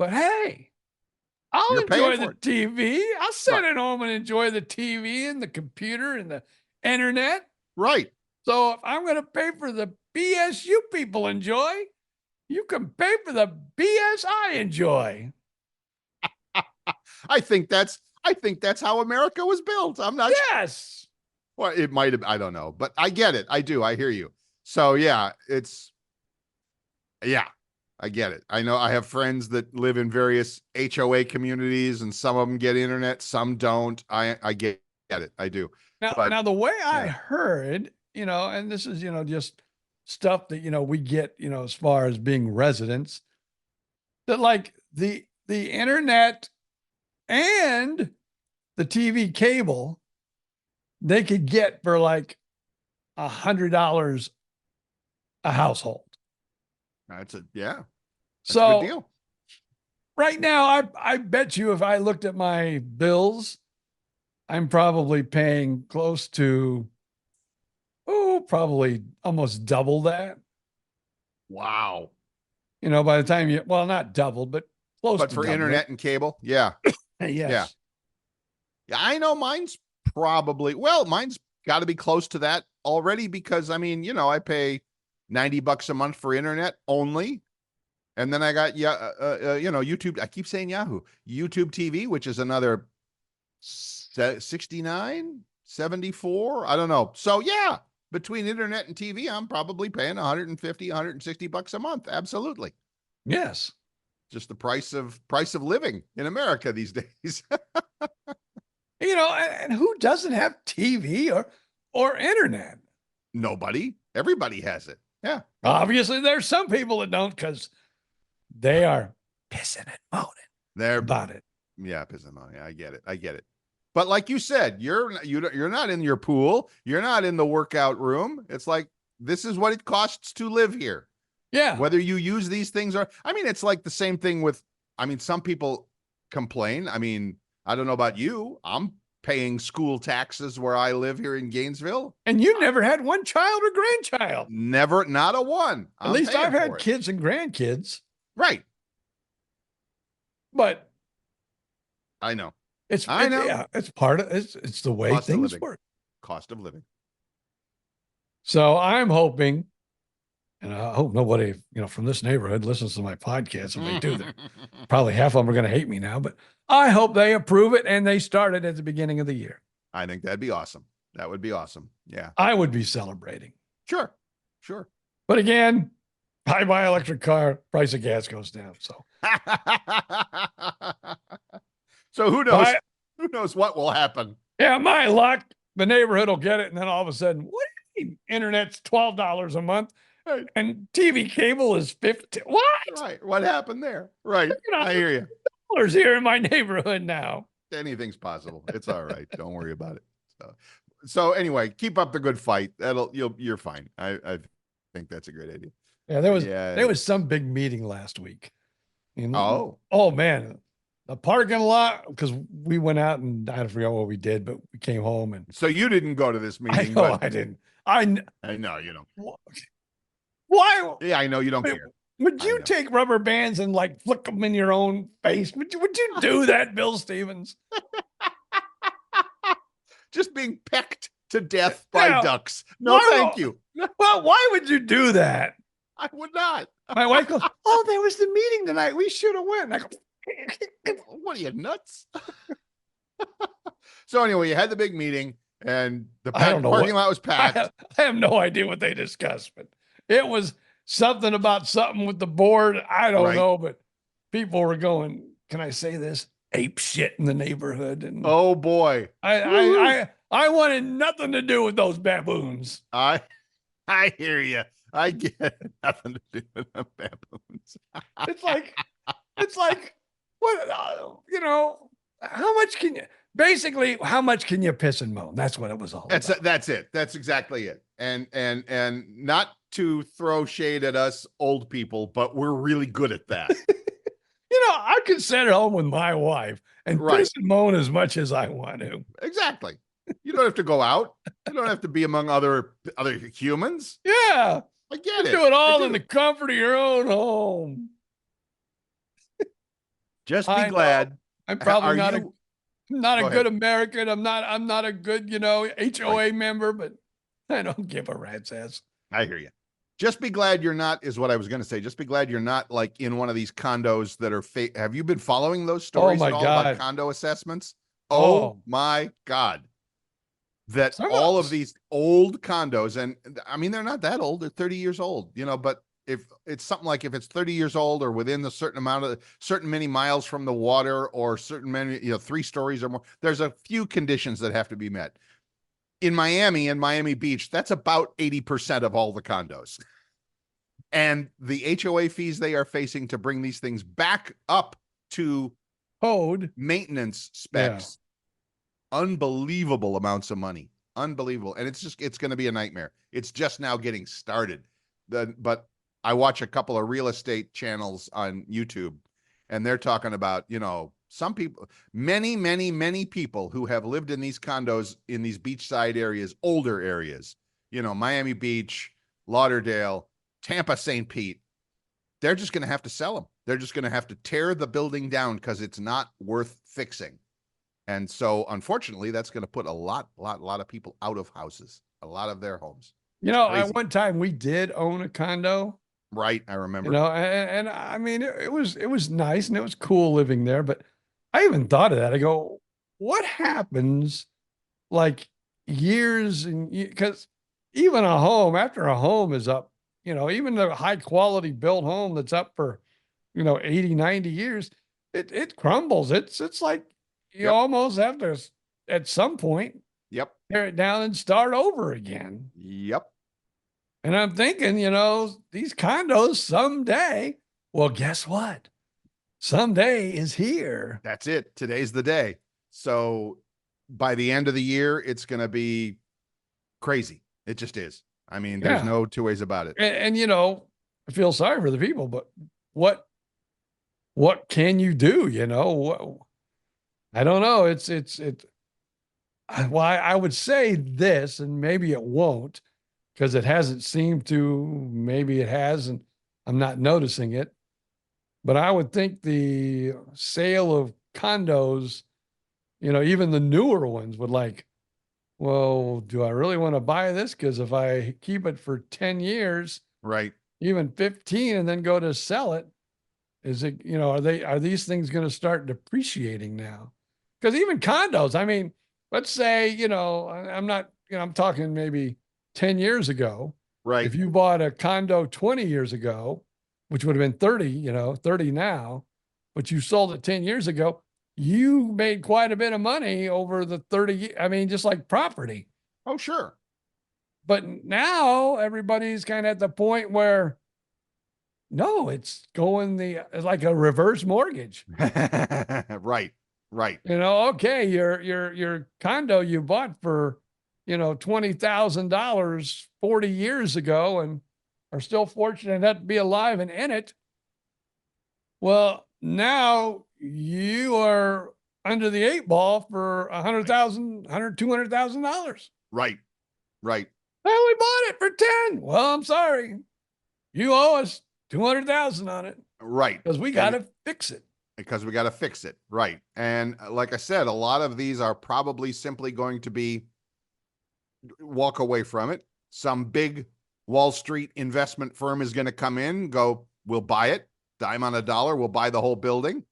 Speaker 2: But hey, I'll
Speaker 3: You're paying
Speaker 2: enjoy the
Speaker 3: for it.
Speaker 2: TV. I'll sit
Speaker 3: Right.
Speaker 2: at home and enjoy the TV and the computer and the internet.
Speaker 3: Right.
Speaker 2: So if I'm going to pay for the BS you people enjoy, you can pay for the BS I enjoy.
Speaker 3: I think that's how America was built. I'm not
Speaker 2: Yes.
Speaker 3: Well, it might have, I don't know, but I get it. I do. I hear you. So yeah, I get it. I know I have friends that live in various HOA communities and some of them get internet, some don't. I get it. I do.
Speaker 2: Now the way I heard, and this is, just stuff that, we get, as far as being residents, that like the internet and the TV cable, they could get for like $100 a household.
Speaker 3: That's a
Speaker 2: So
Speaker 3: good deal.
Speaker 2: right now, I bet you if I looked at my bills, I'm probably paying close to, probably almost double that.
Speaker 3: Wow.
Speaker 2: By the time not double, but close to
Speaker 3: for
Speaker 2: double
Speaker 3: internet and cable. Yeah.
Speaker 2: Yes.
Speaker 3: Yeah. I know mine's got to be close to that already because I pay $90 a month for internet only. And then I got, YouTube. I keep saying Yahoo, YouTube TV, which is another 69, 74. I don't know. So yeah, between internet and TV, I'm probably paying $150, $160 a month. Absolutely.
Speaker 2: Yes.
Speaker 3: Just the price of living in America these days.
Speaker 2: And who doesn't have TV or internet?
Speaker 3: Nobody. Everybody has it. Yeah.
Speaker 2: Obviously, there's some people that don't because they are pissing and moaning about it.
Speaker 3: Yeah, pissing and moaning. I get it. But like you said, you're not in your pool. You're not in the workout room. It's like, this is what it costs to live here.
Speaker 2: Yeah.
Speaker 3: Whether you use these things it's like the same thing with, some people complain. I don't know about you. I'm paying school taxes where I live here in Gainesville.
Speaker 2: And you never had one child or grandchild.
Speaker 3: Never, not a one.
Speaker 2: At least I've had kids and grandkids.
Speaker 3: Right.
Speaker 2: But
Speaker 3: I know.
Speaker 2: It's part of it's the way things work.
Speaker 3: Cost of living.
Speaker 2: So I'm hoping, and I hope nobody, from this neighborhood listens to my podcast. If they do, that probably half of them are going to hate me now, but I hope they approve it and they start it at the beginning of the year.
Speaker 3: I think that'd be awesome. That would be awesome. Yeah.
Speaker 2: I would be celebrating.
Speaker 3: Sure.
Speaker 2: But again, I buy an electric car, price of gas goes down. So,
Speaker 3: so who knows what will happen?
Speaker 2: Yeah, my luck, the neighborhood will get it. And then all of a sudden, what do you mean internet's $12 a month and TV cable is $15? What?
Speaker 3: Right. What happened there? Right. I hear you.
Speaker 2: $100 here in my neighborhood now.
Speaker 3: Anything's possible. It's all right. Don't worry about it. So anyway, keep up the good fight. You're fine. I think that's a great idea.
Speaker 2: Yeah, there was some big meeting last week.
Speaker 3: Oh
Speaker 2: man, the parking lot, because we went out and I forgot what we did, but we came home and.
Speaker 3: So you didn't go to this meeting?
Speaker 2: I didn't. I
Speaker 3: know you don't.
Speaker 2: Why?
Speaker 3: Yeah, I know you don't care.
Speaker 2: Would you take rubber bands and like flick them in your own face? Would you do that, Bill Stevens?
Speaker 3: Just being pecked to death by ducks. No, thank you.
Speaker 2: Well, why would you do that?
Speaker 3: I would not.
Speaker 2: My wife goes, "Oh, there was the meeting tonight. We should have went." And I go,
Speaker 3: "What are you, nuts?" So anyway, you had the big meeting and the parking lot was packed.
Speaker 2: I have no idea what they discussed, but it was something about something with the board. I don't know, but people were going, can I say this? Ape shit in the neighborhood. And
Speaker 3: oh boy.
Speaker 2: I wanted nothing to do with those baboons.
Speaker 3: I hear you. I get it. Nothing to do with the baboons.
Speaker 2: It's like, what, how much can you piss and moan? That's what it was all about.
Speaker 3: That's it. That's exactly it. And not to throw shade at us old people, but we're really good at that.
Speaker 2: I can sit at home with my wife and piss and moan as much as I want to.
Speaker 3: Exactly. You don't have to go out. You don't have to be among other humans.
Speaker 2: Yeah.
Speaker 3: I get it.
Speaker 2: Do it all in the comfort of your own home.
Speaker 3: Just be
Speaker 1: I know.
Speaker 3: glad.
Speaker 1: I'm probably
Speaker 3: Are
Speaker 1: not
Speaker 3: you?
Speaker 1: not a
Speaker 3: Go
Speaker 1: good
Speaker 3: ahead.
Speaker 1: American. I'm not a good,
Speaker 3: Right.
Speaker 1: HOA member, but I don't give a rat's ass.
Speaker 3: I hear you. Just be glad you're not, is what I was going to say. Just be glad you're not like in one of these condos that are fake. Have you been following those
Speaker 1: Oh
Speaker 3: stories
Speaker 1: my
Speaker 3: at all about
Speaker 1: God.
Speaker 3: condo assessments? Oh
Speaker 1: Oh,
Speaker 3: my God. That
Speaker 1: some
Speaker 3: all of
Speaker 1: of
Speaker 3: these old condos, and I mean, they're not that old, they're 30 years old, but if it's something like if it's 30 years old or within a certain amount of certain many miles from the water or certain many, 3 stories or more, there's a few conditions that have to be met. In Miami and Miami Beach, that's about 80% of all the condos. And the HOA fees they are facing to bring these things back up to
Speaker 1: code.
Speaker 3: maintenance
Speaker 1: Yeah.
Speaker 3: specs, unbelievable amounts of money. Unbelievable. And it's going to be a nightmare. It's just now getting started. But I watch a couple of real estate channels on YouTube, and they're talking about, some people, many, many, many people who have lived in these condos in these beachside areas, older areas, Miami Beach, Lauderdale, Tampa, St. Pete, they're just going to have to sell them. They're just going to have to tear the building down because it's not worth fixing. And so, unfortunately, that's going to put a lot of people out of houses, a lot of their homes.
Speaker 1: At
Speaker 3: Crazy.
Speaker 1: one time we did own a condo,
Speaker 3: Right. I remember.
Speaker 1: and I mean, it was nice and it was cool living there, but I even thought of that. I go, what happens like years and because even a home after a home is up, even the high quality built home that's up for, 80, 90 years, it crumbles. It's like you
Speaker 3: Yep.
Speaker 1: almost have to at some point
Speaker 3: Yep.
Speaker 1: tear it down and start over again.
Speaker 3: Yep.
Speaker 1: And I'm thinking, these condos someday, well, guess what? Someday is here.
Speaker 3: That's it. Today's the day. So by the end of the year, it's going to be crazy. It just is. I mean, there's
Speaker 1: Yeah.
Speaker 3: no two ways about it.
Speaker 1: And I feel sorry for the people, but what can you do? I don't know. Well, I would say this, and maybe it won't, because it hasn't seemed to, maybe it has, and I'm not noticing it. But I would think the sale of condos, even the newer ones would like, well, do I really want to buy this? Because if I keep it for 10 years,
Speaker 3: Right.
Speaker 1: even 15, and then go to sell it, is it, are these things going to start depreciating now? Because even condos, I mean, let's say, I'm not, I'm talking maybe 10 years ago.
Speaker 3: Right.
Speaker 1: If you bought a condo 20 years ago, which would have been 30, 30 now, but you sold it 10 years ago, you made quite a bit of money over the 30. I mean, just like property.
Speaker 3: Oh, sure.
Speaker 1: But now everybody's kind of at the point where, no, it's going it's like a reverse mortgage.
Speaker 3: Right. Right.
Speaker 1: Okay, your condo you bought for, $20,000 40 years ago and are still fortunate enough to be alive and in it. Well, now you are under the 8 ball for $100,000, $200,000.
Speaker 3: Right. Right.
Speaker 1: Well, we bought it for 10. Well, I'm sorry. You owe us 200,000 on it.
Speaker 3: Right.
Speaker 1: Because we got to fix it.
Speaker 3: Because we got to fix it. Right. And like I said, a lot of these are probably simply going to be walk away from it. Some big Wall Street investment firm is going to come in, go, we'll buy it, dime on a dollar, we'll buy the whole building,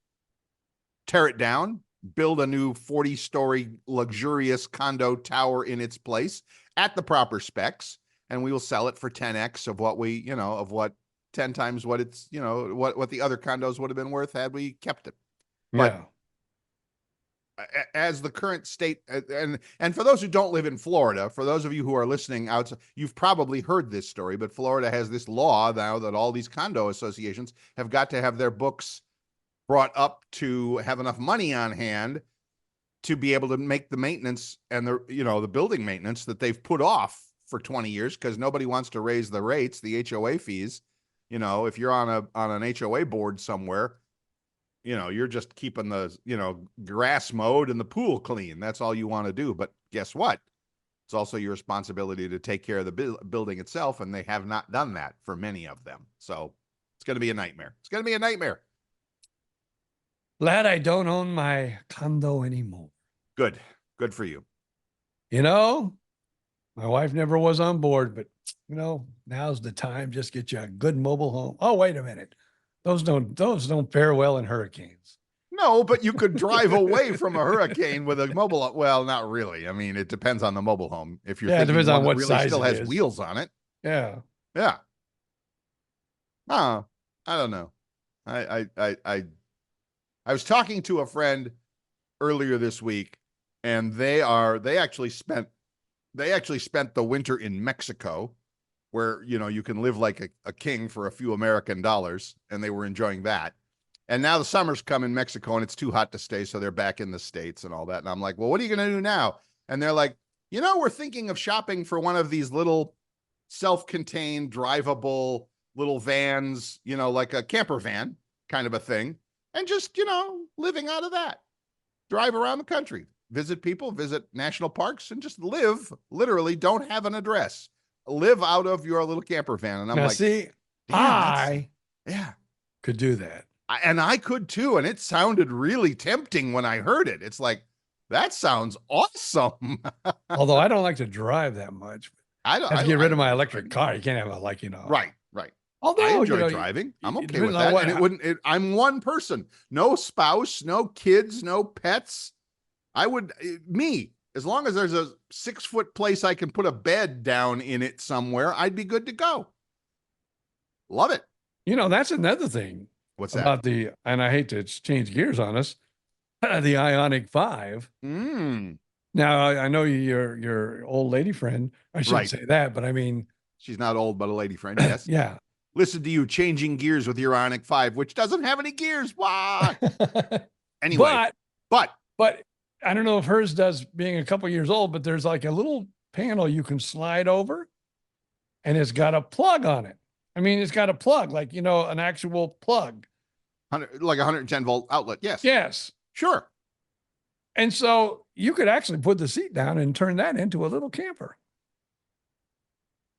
Speaker 3: tear it down, build a new 40-story luxurious condo tower in its place at the proper specs, and we will sell it for 10x of what we, of what 10 times what it's, what the other condos would have been worth had we kept it. But
Speaker 1: Yeah.
Speaker 3: As the current state, and for those who don't live in Florida, for those of you who are listening outside, you've probably heard this story, but Florida has this law now that all these condo associations have got to have their books brought up to have enough money on hand to be able to make the maintenance and the building maintenance that they've put off for 20 years because nobody wants to raise the rates, the HOA fees. If you're on an HOA board somewhere, you're just keeping the, grass mowed and the pool clean. That's all you want to do. But guess what? It's also your responsibility to take care of the building itself. And they have not done that for many of them. So it's going to be a nightmare. It's going to be a nightmare.
Speaker 2: Glad I don't own my condo anymore.
Speaker 3: Good. Good for you.
Speaker 2: You know, my wife never was on board, but now's the time. Just get you a good mobile home. Oh, wait a minute. Those don't fare well in hurricanes.
Speaker 3: No, but you could drive away from a hurricane with a mobile. Well, not really. I mean, it depends on the mobile home. If you're
Speaker 2: it
Speaker 3: thinking
Speaker 2: depends on what
Speaker 3: really
Speaker 2: size
Speaker 3: still
Speaker 2: it
Speaker 3: has
Speaker 2: is.
Speaker 3: wheels on it.
Speaker 2: Yeah.
Speaker 3: Yeah. I don't know. I was talking to a friend earlier this week, and they actually spent the winter in Mexico, where you can live like a king for a few American dollars, and they were enjoying that. And now the summer's come in Mexico and it's too hot to stay, so they're back in the States and all that. And I'm like, well, what are you going to do now? And they're like, we're thinking of shopping for one of these little self-contained, drivable little vans, like a camper van kind of a thing, and just, living out of that. Drive around the country, visit people, visit national parks, and just live, literally don't have an address. Live out of your little camper van. And I'm
Speaker 2: now,
Speaker 3: like,
Speaker 2: see,
Speaker 3: I
Speaker 2: could do that.
Speaker 3: And I could too. And it sounded really tempting when I heard it. It's like, that sounds awesome.
Speaker 2: Although I don't like to drive that much. I have to get rid of my electric car. You can't have
Speaker 3: Right.
Speaker 2: Although
Speaker 3: I enjoy driving. I'm okay with that. And I'm one person, no spouse, no kids, no pets. As long as there's a 6-foot place I can put a bed down in it somewhere, I'd be good to go. Love it.
Speaker 2: That's another thing.
Speaker 3: What's
Speaker 2: about
Speaker 3: that?
Speaker 2: And I hate to change gears on us, the Ioniq 5. Now, I know your old lady friend. I shouldn't say that, but I mean,
Speaker 3: she's not old, but a lady friend. Yes.
Speaker 2: Yeah.
Speaker 3: Listen to you changing gears with your Ioniq 5, which doesn't have any gears. Why? Anyway, but
Speaker 2: I don't know if hers does, being a couple years old, but there's like a little panel you can slide over, and it's got a plug on it. I mean, it's got a plug, like, an actual plug.
Speaker 3: Like a 110 volt outlet. Yes.
Speaker 2: Yes.
Speaker 3: Sure.
Speaker 2: And so you could actually put the seat down and turn that into a little camper.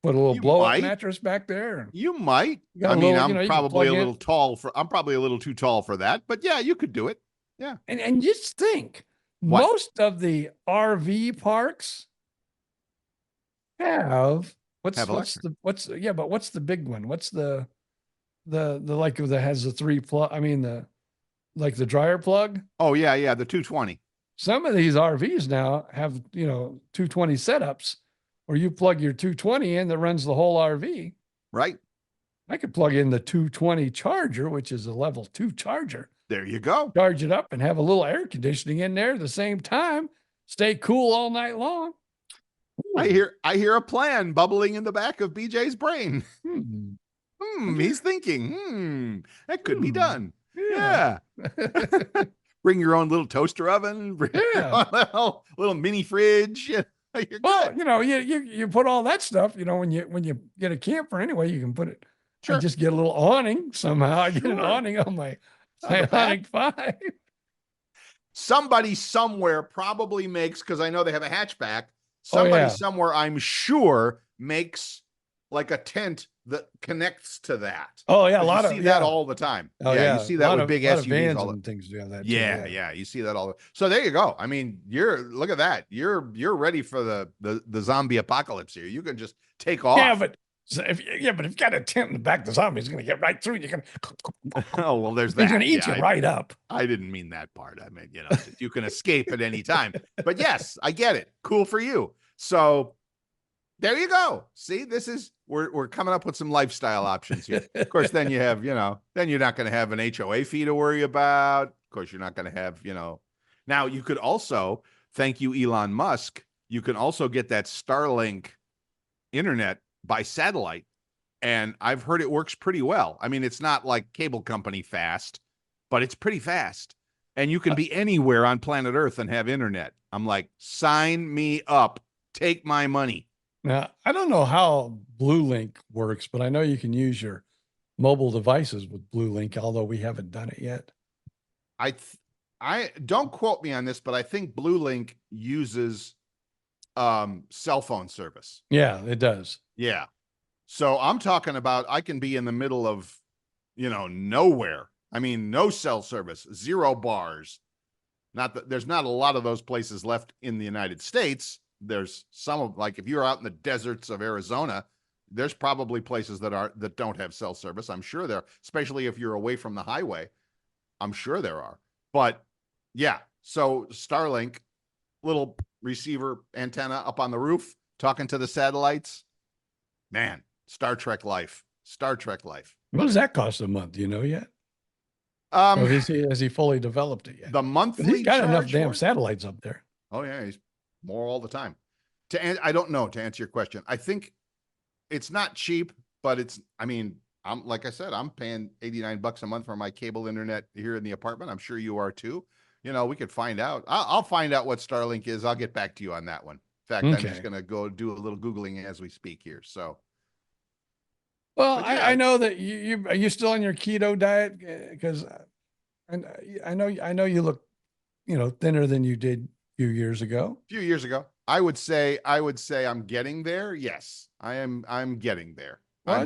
Speaker 2: Put a little blow-up mattress back there.
Speaker 3: You might. I mean, I'm probably a little tall I'm probably a little too tall for that, but yeah, you could do it. Yeah.
Speaker 2: And just think, most of the RV parks have what's the big one? What's the like that has the 3 plug? I mean, the dryer plug.
Speaker 3: Oh yeah. The 220.
Speaker 2: Some of these RVs now have, 220 setups where you plug your 220 in that runs the whole RV.
Speaker 3: Right.
Speaker 2: I could plug in the 220 charger, which is a level 2 charger.
Speaker 3: There you go.
Speaker 2: Charge it up and have a little air conditioning in there at the same time. Stay cool all night long.
Speaker 3: Ooh. I hear a plan bubbling in the back of BJ's brain. He's thinking, that could be done. Yeah. Bring your own little toaster oven, little mini fridge.
Speaker 2: Well, you put all that stuff, when you get a camper anyway, you can put it. Sure. I just get a little awning somehow. I get an awning on my Ioniq 5.
Speaker 3: Somebody somewhere probably makes, because I know they have a hatchback. Somebody somewhere, I'm sure, makes like a tent that connects to that.
Speaker 2: Oh yeah,
Speaker 3: you see that all the time.
Speaker 2: Oh
Speaker 3: yeah, you see that with big SUVs.
Speaker 2: Vans and things do that.
Speaker 3: Yeah, you see that all. So there you go. I mean, look at that. You're ready for the zombie apocalypse here. You can just take off.
Speaker 2: Yeah, but if you've got a tent in the back, the zombie's going to get right through. You can.
Speaker 3: Oh well, there's that.
Speaker 2: He's going to eat you right up.
Speaker 3: I didn't mean that part. I mean, you can escape at any time. But yes, I get it. Cool for you. So there you go. See, we're coming up with some lifestyle options here. Of course, then you have, then you're not going to have an HOA fee to worry about. Of course, you're not going to have, now you could also, thank you, Elon Musk, you can also get that Starlink internet by satellite. And I've heard it works pretty well. I mean, it's not like cable company fast, but it's pretty fast. And you can be anywhere on planet Earth and have internet. I'm like, sign me up. Take my money.
Speaker 2: Now, I don't know how Blue Link works, but I know you can use your mobile devices with Blue Link, although we haven't done it yet.
Speaker 3: I don't quote me on this, but I think Blue Link uses cell phone service.
Speaker 2: Yeah, it does.
Speaker 3: Yeah. So I'm talking about, I can be in the middle of, nowhere I mean, no cell service, 0 bars. Not that there's not a lot of those places left in the United States. There's some of, like, if you're out in the deserts of Arizona, there's probably places that don't have cell service. I'm sure there, especially if you're away from the highway. I'm sure there are. But yeah, so Starlink, little receiver antenna up on the roof, talking to the satellites. Man, Star Trek life. Star Trek life.
Speaker 2: What does that cost a month? Do you know yet? Or has he fully developed it yet?
Speaker 3: The monthly
Speaker 2: he's got enough damn
Speaker 3: for
Speaker 2: satellites up there.
Speaker 3: Oh yeah, he's more all the time. I don't know, to answer your question. I think it's not cheap, but it's, I mean, like I said, I'm paying $89 a month for my cable internet here in the apartment. I'm sure you are too. You know, we could find out. I'll find out what Starlink is. I'll get back to you on that one. In fact, I'm just going to go do a little Googling as we speak here. So.
Speaker 2: Well, yeah. I know that are you still on your keto diet? Because I know you look, thinner than you did a few years ago. I would say I'm getting there. Yes, I'm getting there. Well,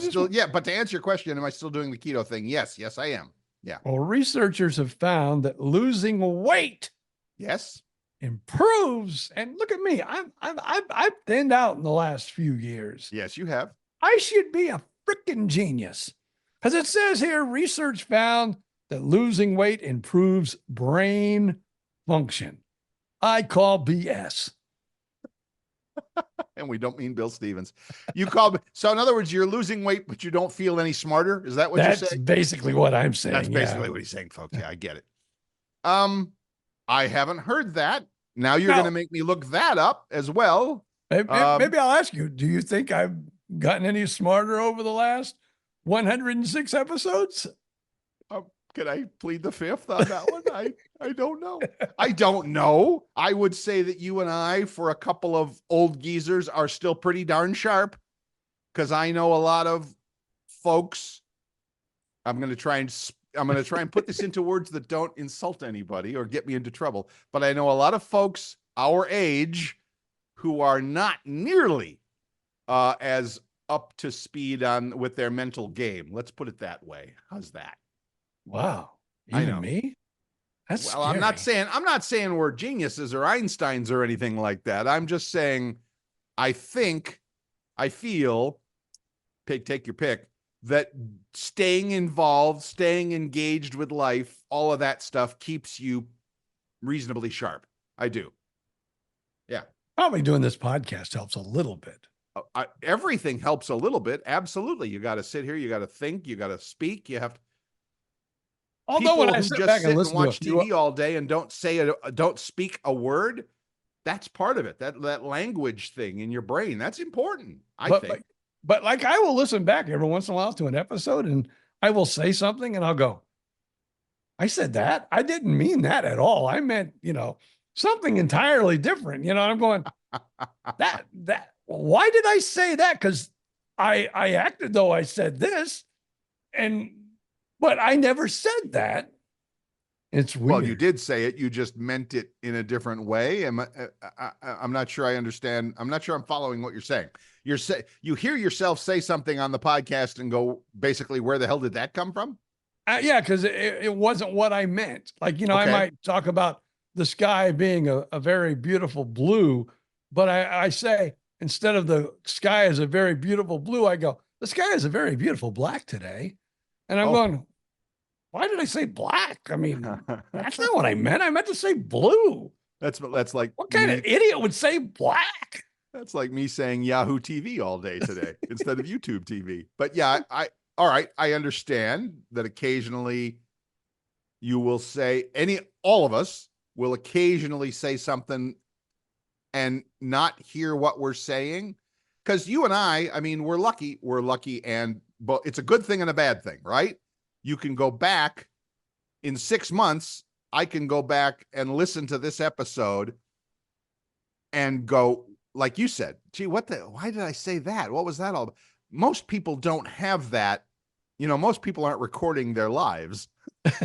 Speaker 2: but to answer your question, am I still doing the keto thing? Yes, I am. Yeah. Well, researchers have found that losing weight,
Speaker 3: yes,
Speaker 2: improves. And look at me, I've thinned out in the last few years.
Speaker 3: Yes, you have.
Speaker 2: I should be a freaking genius, because it says here, research found that losing weight improves brain function. I call BS.
Speaker 3: And we don't mean Bill Stevens. You call so in other words, you're losing weight, but you don't feel any smarter. Is that what you're saying?
Speaker 2: That's basically what I'm saying.
Speaker 3: That's basically what he's saying, folks. Yeah, I get it. I haven't heard that. Now you're going to make me look that up as well.
Speaker 2: Maybe I'll ask you, do you think I've gotten any smarter over the last 106 episodes?
Speaker 3: Can I plead the fifth on that one? I don't know. I don't know. I would say that you and I, for a couple of old geezers, are still pretty darn sharp, because I know a lot of folks. I'm going to try and put this into words that don't insult anybody or get me into trouble. But I know a lot of folks our age who are not nearly as up to speed with their mental game. Let's put it that way. How's that?
Speaker 2: Wow. Even me? That's
Speaker 3: well,
Speaker 2: scary.
Speaker 3: I'm not saying we're geniuses or Einsteins or anything like that. I'm just saying, I feel, take your pick, that staying involved, staying engaged with life, all of that stuff keeps you reasonably sharp. I do. Yeah.
Speaker 2: Probably doing this podcast helps a little bit.
Speaker 3: Everything helps a little bit. Absolutely. You got to sit here. You got to think. You got to speak. You have to.
Speaker 2: Although when I sit back and listen
Speaker 3: watch TV all day and don't speak a word, that's part of it. That language thing in your brain, that's important. I think.
Speaker 2: But like, I will listen back every once in a while to an episode, and I will say something and I'll go, I said that. I didn't mean that at all. I meant, something entirely different. I'm going, why did I say that? Because I acted though I said this, but I never said that. It's weird.
Speaker 3: Well, you did say it. You just meant it in a different way. I'm not sure I understand. I'm not sure I'm following what you're saying. You hear yourself say something on the podcast and go, basically, where the hell did that come from?
Speaker 2: Yeah, because it wasn't what I meant. Like, okay. I might talk about the sky being a very beautiful blue, but I say, instead of the sky is a very beautiful blue, I go, the sky is a very beautiful black today. And I'm going, why did I say black? I mean, that's not what I meant. I meant to say blue.
Speaker 3: That's like,
Speaker 2: what kind of idiot would say black?
Speaker 3: That's like me saying Yahoo TV all day today instead of YouTube TV. But yeah, all right. I understand that occasionally you will say, all of us will occasionally say something and not hear what we're saying. Because you and I mean, we're lucky, but it's a good thing and a bad thing, right? You can go back in 6 months. I can go back and listen to this episode and go, like you said, gee, why did I say that? What was that all about? Most people don't have that. Most people aren't recording their lives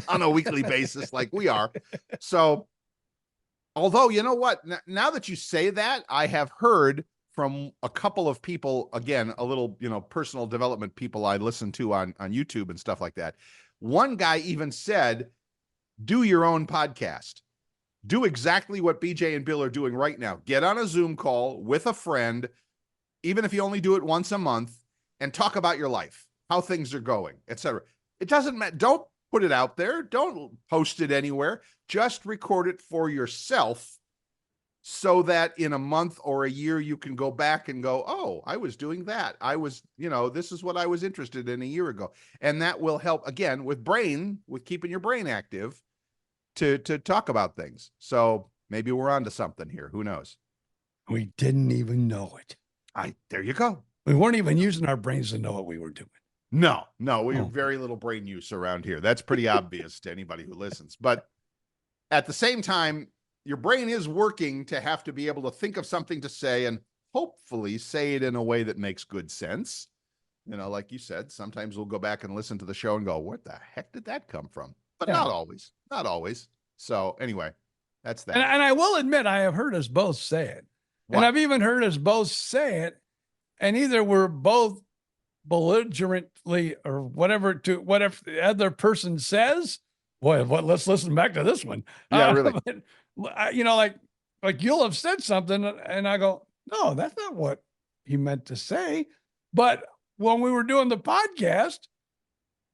Speaker 3: on a weekly basis like we are. So, although, you know what, now that you say that, I have heard from a couple of people, again, a little, personal development people I listen to on YouTube and stuff like that. One guy even said, do your own podcast. Do exactly what BJ and Bill are doing right now. Get on a Zoom call with a friend, even if you only do it once a month, and talk about your life, how things are going, etc. It doesn't matter. Don't put it out there. Don't post it anywhere. Just record it for yourself so that in a month or a year, you can go back and go, oh, I was doing that. I was, this is what I was interested in a year ago. And that will help, again, with keeping your brain active to talk about things. So maybe we're onto something here. Who knows?
Speaker 2: We didn't even know it.
Speaker 3: There you go.
Speaker 2: We weren't even using our brains to know what we were doing.
Speaker 3: No, we have very little brain use around here. That's pretty obvious to anybody who listens. But at the same time, your brain is working to have to be able to think of something to say and hopefully say it in a way that makes good sense. Like you said, sometimes we'll go back and listen to the show and go, what the heck did that come from? But not always. So anyway, that's that.
Speaker 2: And I will admit, I have heard us both say it. What? And I've even heard us both say it. And either we're both belligerently or whatever the other person says. Boy, let's listen back to this one.
Speaker 3: Yeah, really.
Speaker 2: Like you'll have said something and I go, no, that's not what he meant to say. But when we were doing the podcast,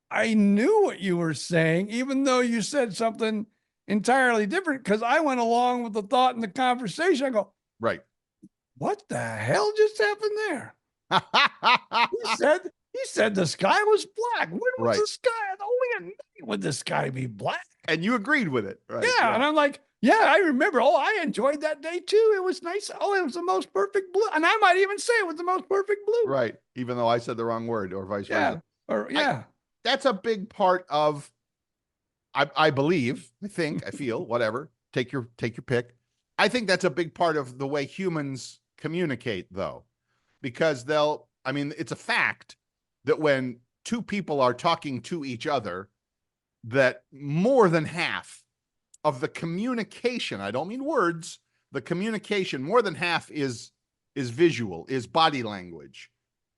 Speaker 2: I knew what you were saying, even though you said something entirely different, because I went along with the thought in the conversation. I go,
Speaker 3: right.
Speaker 2: What the hell just happened there? He said the sky was black. When was the sky? Only at night would the sky be black.
Speaker 3: And you agreed with it, right?
Speaker 2: Yeah. And I'm like, yeah, I remember. Oh, I enjoyed that day too. It was nice. Oh, it was the most perfect blue. And I might even say it was the most perfect blue.
Speaker 3: Right. Even though I said the wrong word or vice versa.
Speaker 2: That's
Speaker 3: a big part of, I believe, I think, I feel, whatever. Take your pick. I think that's a big part of the way humans communicate, though, because it's a fact that when two people are talking to each other, that more than half of the communication, I don't mean words, the communication, more than half is visual, is body language,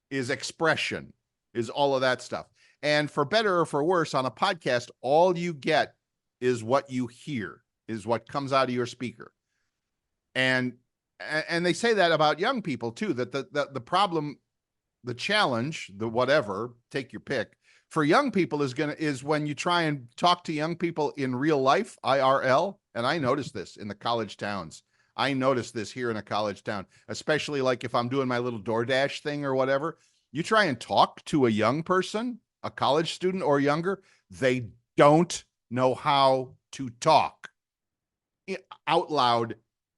Speaker 3: is expression, is all of that stuff. And for better or for worse, on a podcast, all you get is what you hear, is what comes out of your speaker. And they say that about young people too, that the problem, the challenge, the whatever, take your pick, for young people is when you try and talk to young people in real life, IRL. And I notice this in the college towns. I notice this here in a college town, especially like if I'm doing my little DoorDash thing or whatever. You try and talk to a young person, a college student or younger, they don't know how to talk out loud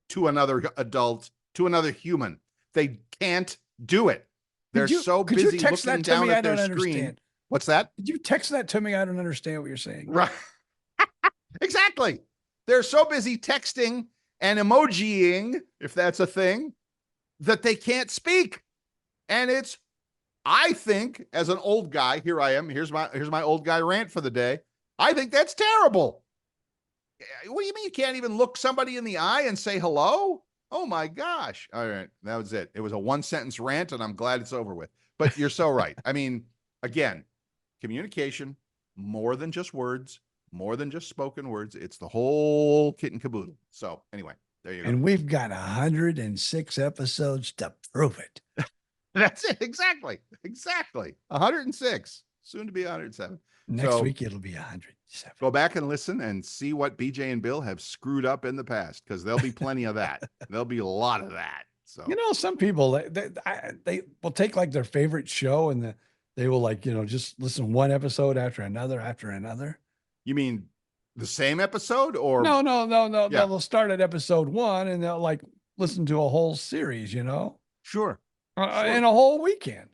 Speaker 3: to another adult, to another human. They can't do it. They're so busy looking down at their screen. What's that?
Speaker 2: Did you text that to me? I don't understand what you're saying.
Speaker 3: Right. Exactly. They're so busy texting and emojiing, if that's a thing, that they can't speak. And I think, as an old guy, here I am. Here's my old guy rant for the day. I think that's terrible. What do you mean you can't even look somebody in the eye and say hello? Oh my gosh. All right. That was it. It was a 1-sentence rant and I'm glad it's over with. But you're so right. I mean, again, communication, more than just words, more than just spoken words. It's the whole kit and caboodle. So anyway, there you go.
Speaker 2: And we've got 106 episodes to prove it.
Speaker 3: That's it. Exactly. 106, soon to be 107.
Speaker 2: Next week, it'll be 107.
Speaker 3: Go back and listen and see what BJ and Bill have screwed up in the past, because there'll be plenty of that. There'll be a lot of that. So,
Speaker 2: some people, they will take like their favorite show and they will just listen one episode after another.
Speaker 3: You mean the same episode or?
Speaker 2: No. Yeah. They'll start at episode 1 and they'll listen to a whole series,
Speaker 3: Sure.
Speaker 2: In a whole weekend.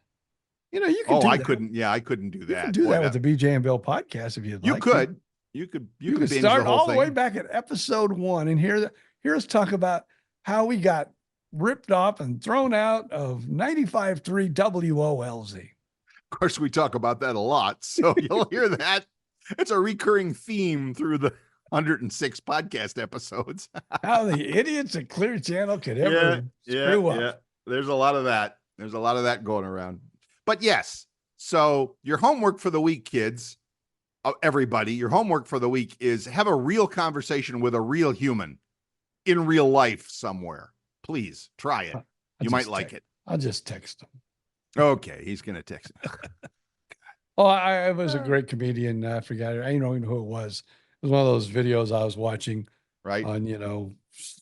Speaker 2: You can do that.
Speaker 3: I couldn't do that.
Speaker 2: You can do that with the BJ and Bill podcast if you'd like.
Speaker 3: You could
Speaker 2: start all the way back at episode 1 and hear us talk about how we got ripped off and thrown out of 95.3 WOLZ.
Speaker 3: Of course, we talk about that a lot, so you'll hear that. It's a recurring theme through the 106 podcast episodes.
Speaker 2: How the idiots at Clear Channel could ever screw up.
Speaker 3: Yeah. There's a lot of that. There's a lot of that going around. But yes, so your homework for the week, kids, everybody, your homework for the week is have a real conversation with a real human in real life somewhere. Please try it. You might like it.
Speaker 2: I'll just text him.
Speaker 3: Okay, he's going to text him.
Speaker 2: Oh, it was a great comedian. I forgot it. I don't even know who it was. It was one of those videos I was watching on,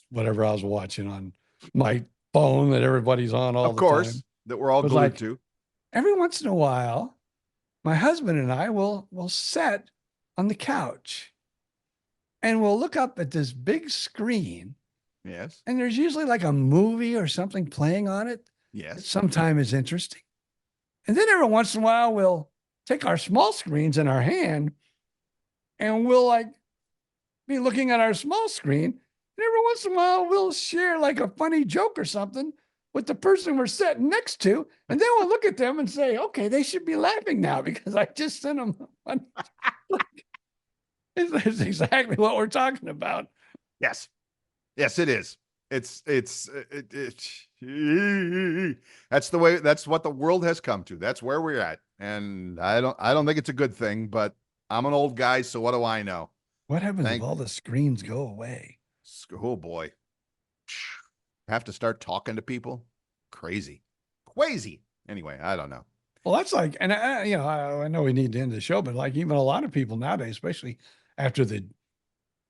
Speaker 2: whatever I was watching on my phone that everybody's on all the time. Of course,
Speaker 3: that we're all glued to.
Speaker 2: Every once in a while, my husband and I will sit on the couch and we'll look up at this big screen.
Speaker 3: Yes.
Speaker 2: And there's usually like a movie or something playing on it.
Speaker 3: Yes.
Speaker 2: Sometimes is interesting. And then every once in a while, we'll take our small screens in our hand and we'll be looking at our small screen. And every once in a while, we'll share like a funny joke or something with the person we're sitting next to. And then we'll look at them and say, okay, they should be laughing now because I just sent them one. It's exactly what we're talking about.
Speaker 3: Yes. Yes, it is. It's that's the way, that's what the world has come to. That's where we're at. And I don't think it's a good thing, but I'm an old guy. So what do I know?
Speaker 2: What happens if all the screens go away?
Speaker 3: Oh boy. Have to start talking to people. Crazy. Anyway, I don't know.
Speaker 2: Well, that's like, and I know we need to end the show, but like even a lot of people nowadays, especially after the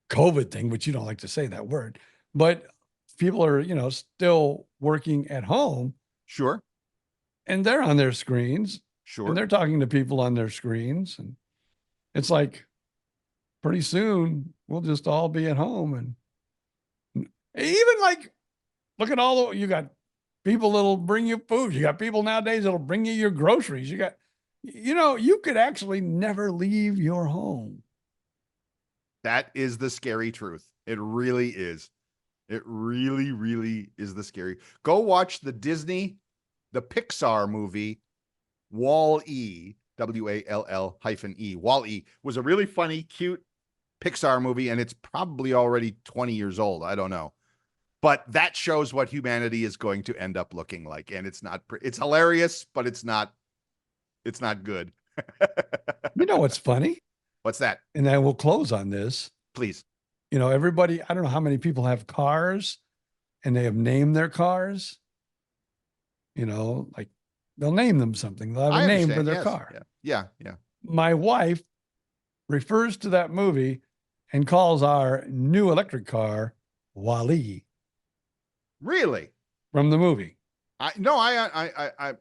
Speaker 2: COVID thing, which you don't like to say that word, but people are, still working at home.
Speaker 3: Sure.
Speaker 2: And they're on their screens.
Speaker 3: Sure.
Speaker 2: And they're talking to people on their screens. And it's like pretty soon we'll just all be at home. And even like, look at you got people that'll bring you food. You got people nowadays that'll bring you your groceries. You got, you could actually never leave your home.
Speaker 3: That is the scary truth. It really is. It really, really is the scary. Go watch the Pixar movie, Wall-E, WALL-E. Wall-E was a really funny, cute Pixar movie, and it's probably already 20 years old. I don't know. But that shows what humanity is going to end up looking like. And it's hilarious, but it's not good.
Speaker 2: You know what's funny?
Speaker 3: What's that?
Speaker 2: And I will close on this.
Speaker 3: Please.
Speaker 2: Everybody, I don't know how many people have cars and they have named their cars. Like they'll name them something. They'll have a name for their car.
Speaker 3: Yeah.
Speaker 2: My wife refers to that movie and calls our new electric car Wall-E.
Speaker 3: Really?
Speaker 2: From the movie.
Speaker 3: I'm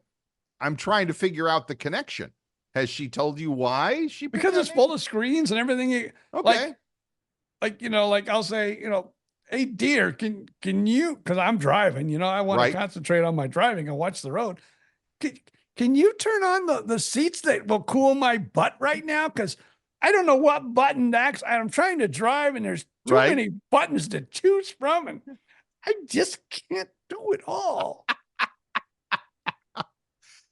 Speaker 3: trying to figure out the connection. Has she told you why she?
Speaker 2: Because it's full of screens and everything.
Speaker 3: Okay.
Speaker 2: Like I'll say, hey dear, can you, because I'm driving, I want to concentrate on my driving and watch the road. Can you turn on the seats that will cool my butt right now? Because I don't know what button to actually, I'm trying to drive and there's too many buttons to choose from. And I just can't do it all.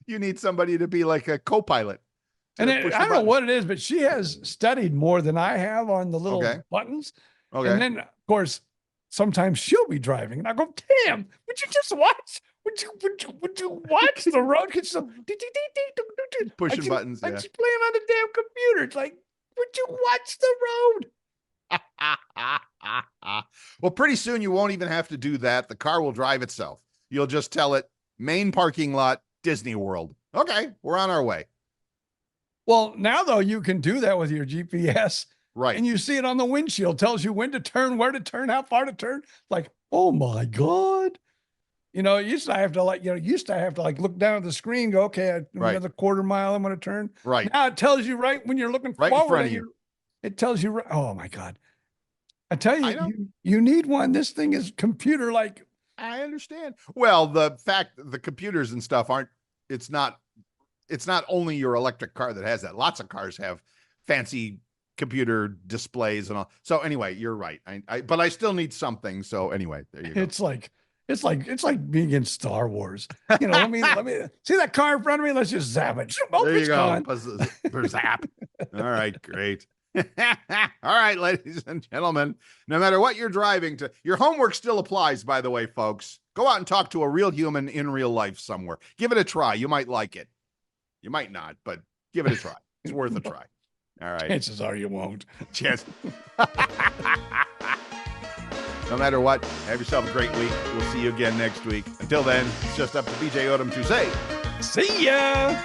Speaker 3: You need somebody to be like a co-pilot.
Speaker 2: And I don't know what it is, but she has studied more than I have on the little buttons. Okay. And then, of course, sometimes she'll be driving, and I go, "Damn, would you just watch? Would you watch the road?
Speaker 3: Pushing buttons,
Speaker 2: like she's playing on the damn computer. It's like, would you watch the
Speaker 3: road?" Well, pretty soon you won't even have to do that. The car will drive itself. You'll just tell it, main parking lot, Disney World. Okay, we're on our way.
Speaker 2: Well, now, though, you can do that with your GPS.
Speaker 3: Right.
Speaker 2: And you see it on the windshield, tells you when to turn, where to turn, how far to turn. Like, oh, my God. You used to have to look down at the screen, go, okay, another quarter mile, I'm going to turn.
Speaker 3: Right.
Speaker 2: Now it tells you right when you're looking
Speaker 3: right
Speaker 2: forward.
Speaker 3: In front of you.
Speaker 2: It tells you, oh, my God. I tell you, you need one. This thing is computer-like.
Speaker 3: I understand. Well, the computers and stuff it's not only your electric car that has that. Lots of cars have fancy computer displays and all. So anyway, you're right. But I still need something. So anyway, there you go.
Speaker 2: It's like being in Star Wars. Let me see that car in front of me. Let's just zap it. Oh,
Speaker 3: there you go.
Speaker 2: Gone.
Speaker 3: Zap. All right, great. All right, ladies and gentlemen, no matter what you're driving to, your homework still applies, by the way, folks. Go out and talk to a real human in real life somewhere. Give it a try. You might like it. You might not, but give it a try. It's worth a try. All right.
Speaker 2: Chances are you won't.
Speaker 3: Chance. No matter what, have yourself a great week. We'll see you again next week. Until then, it's just up to BJ Odom to say,
Speaker 2: See ya!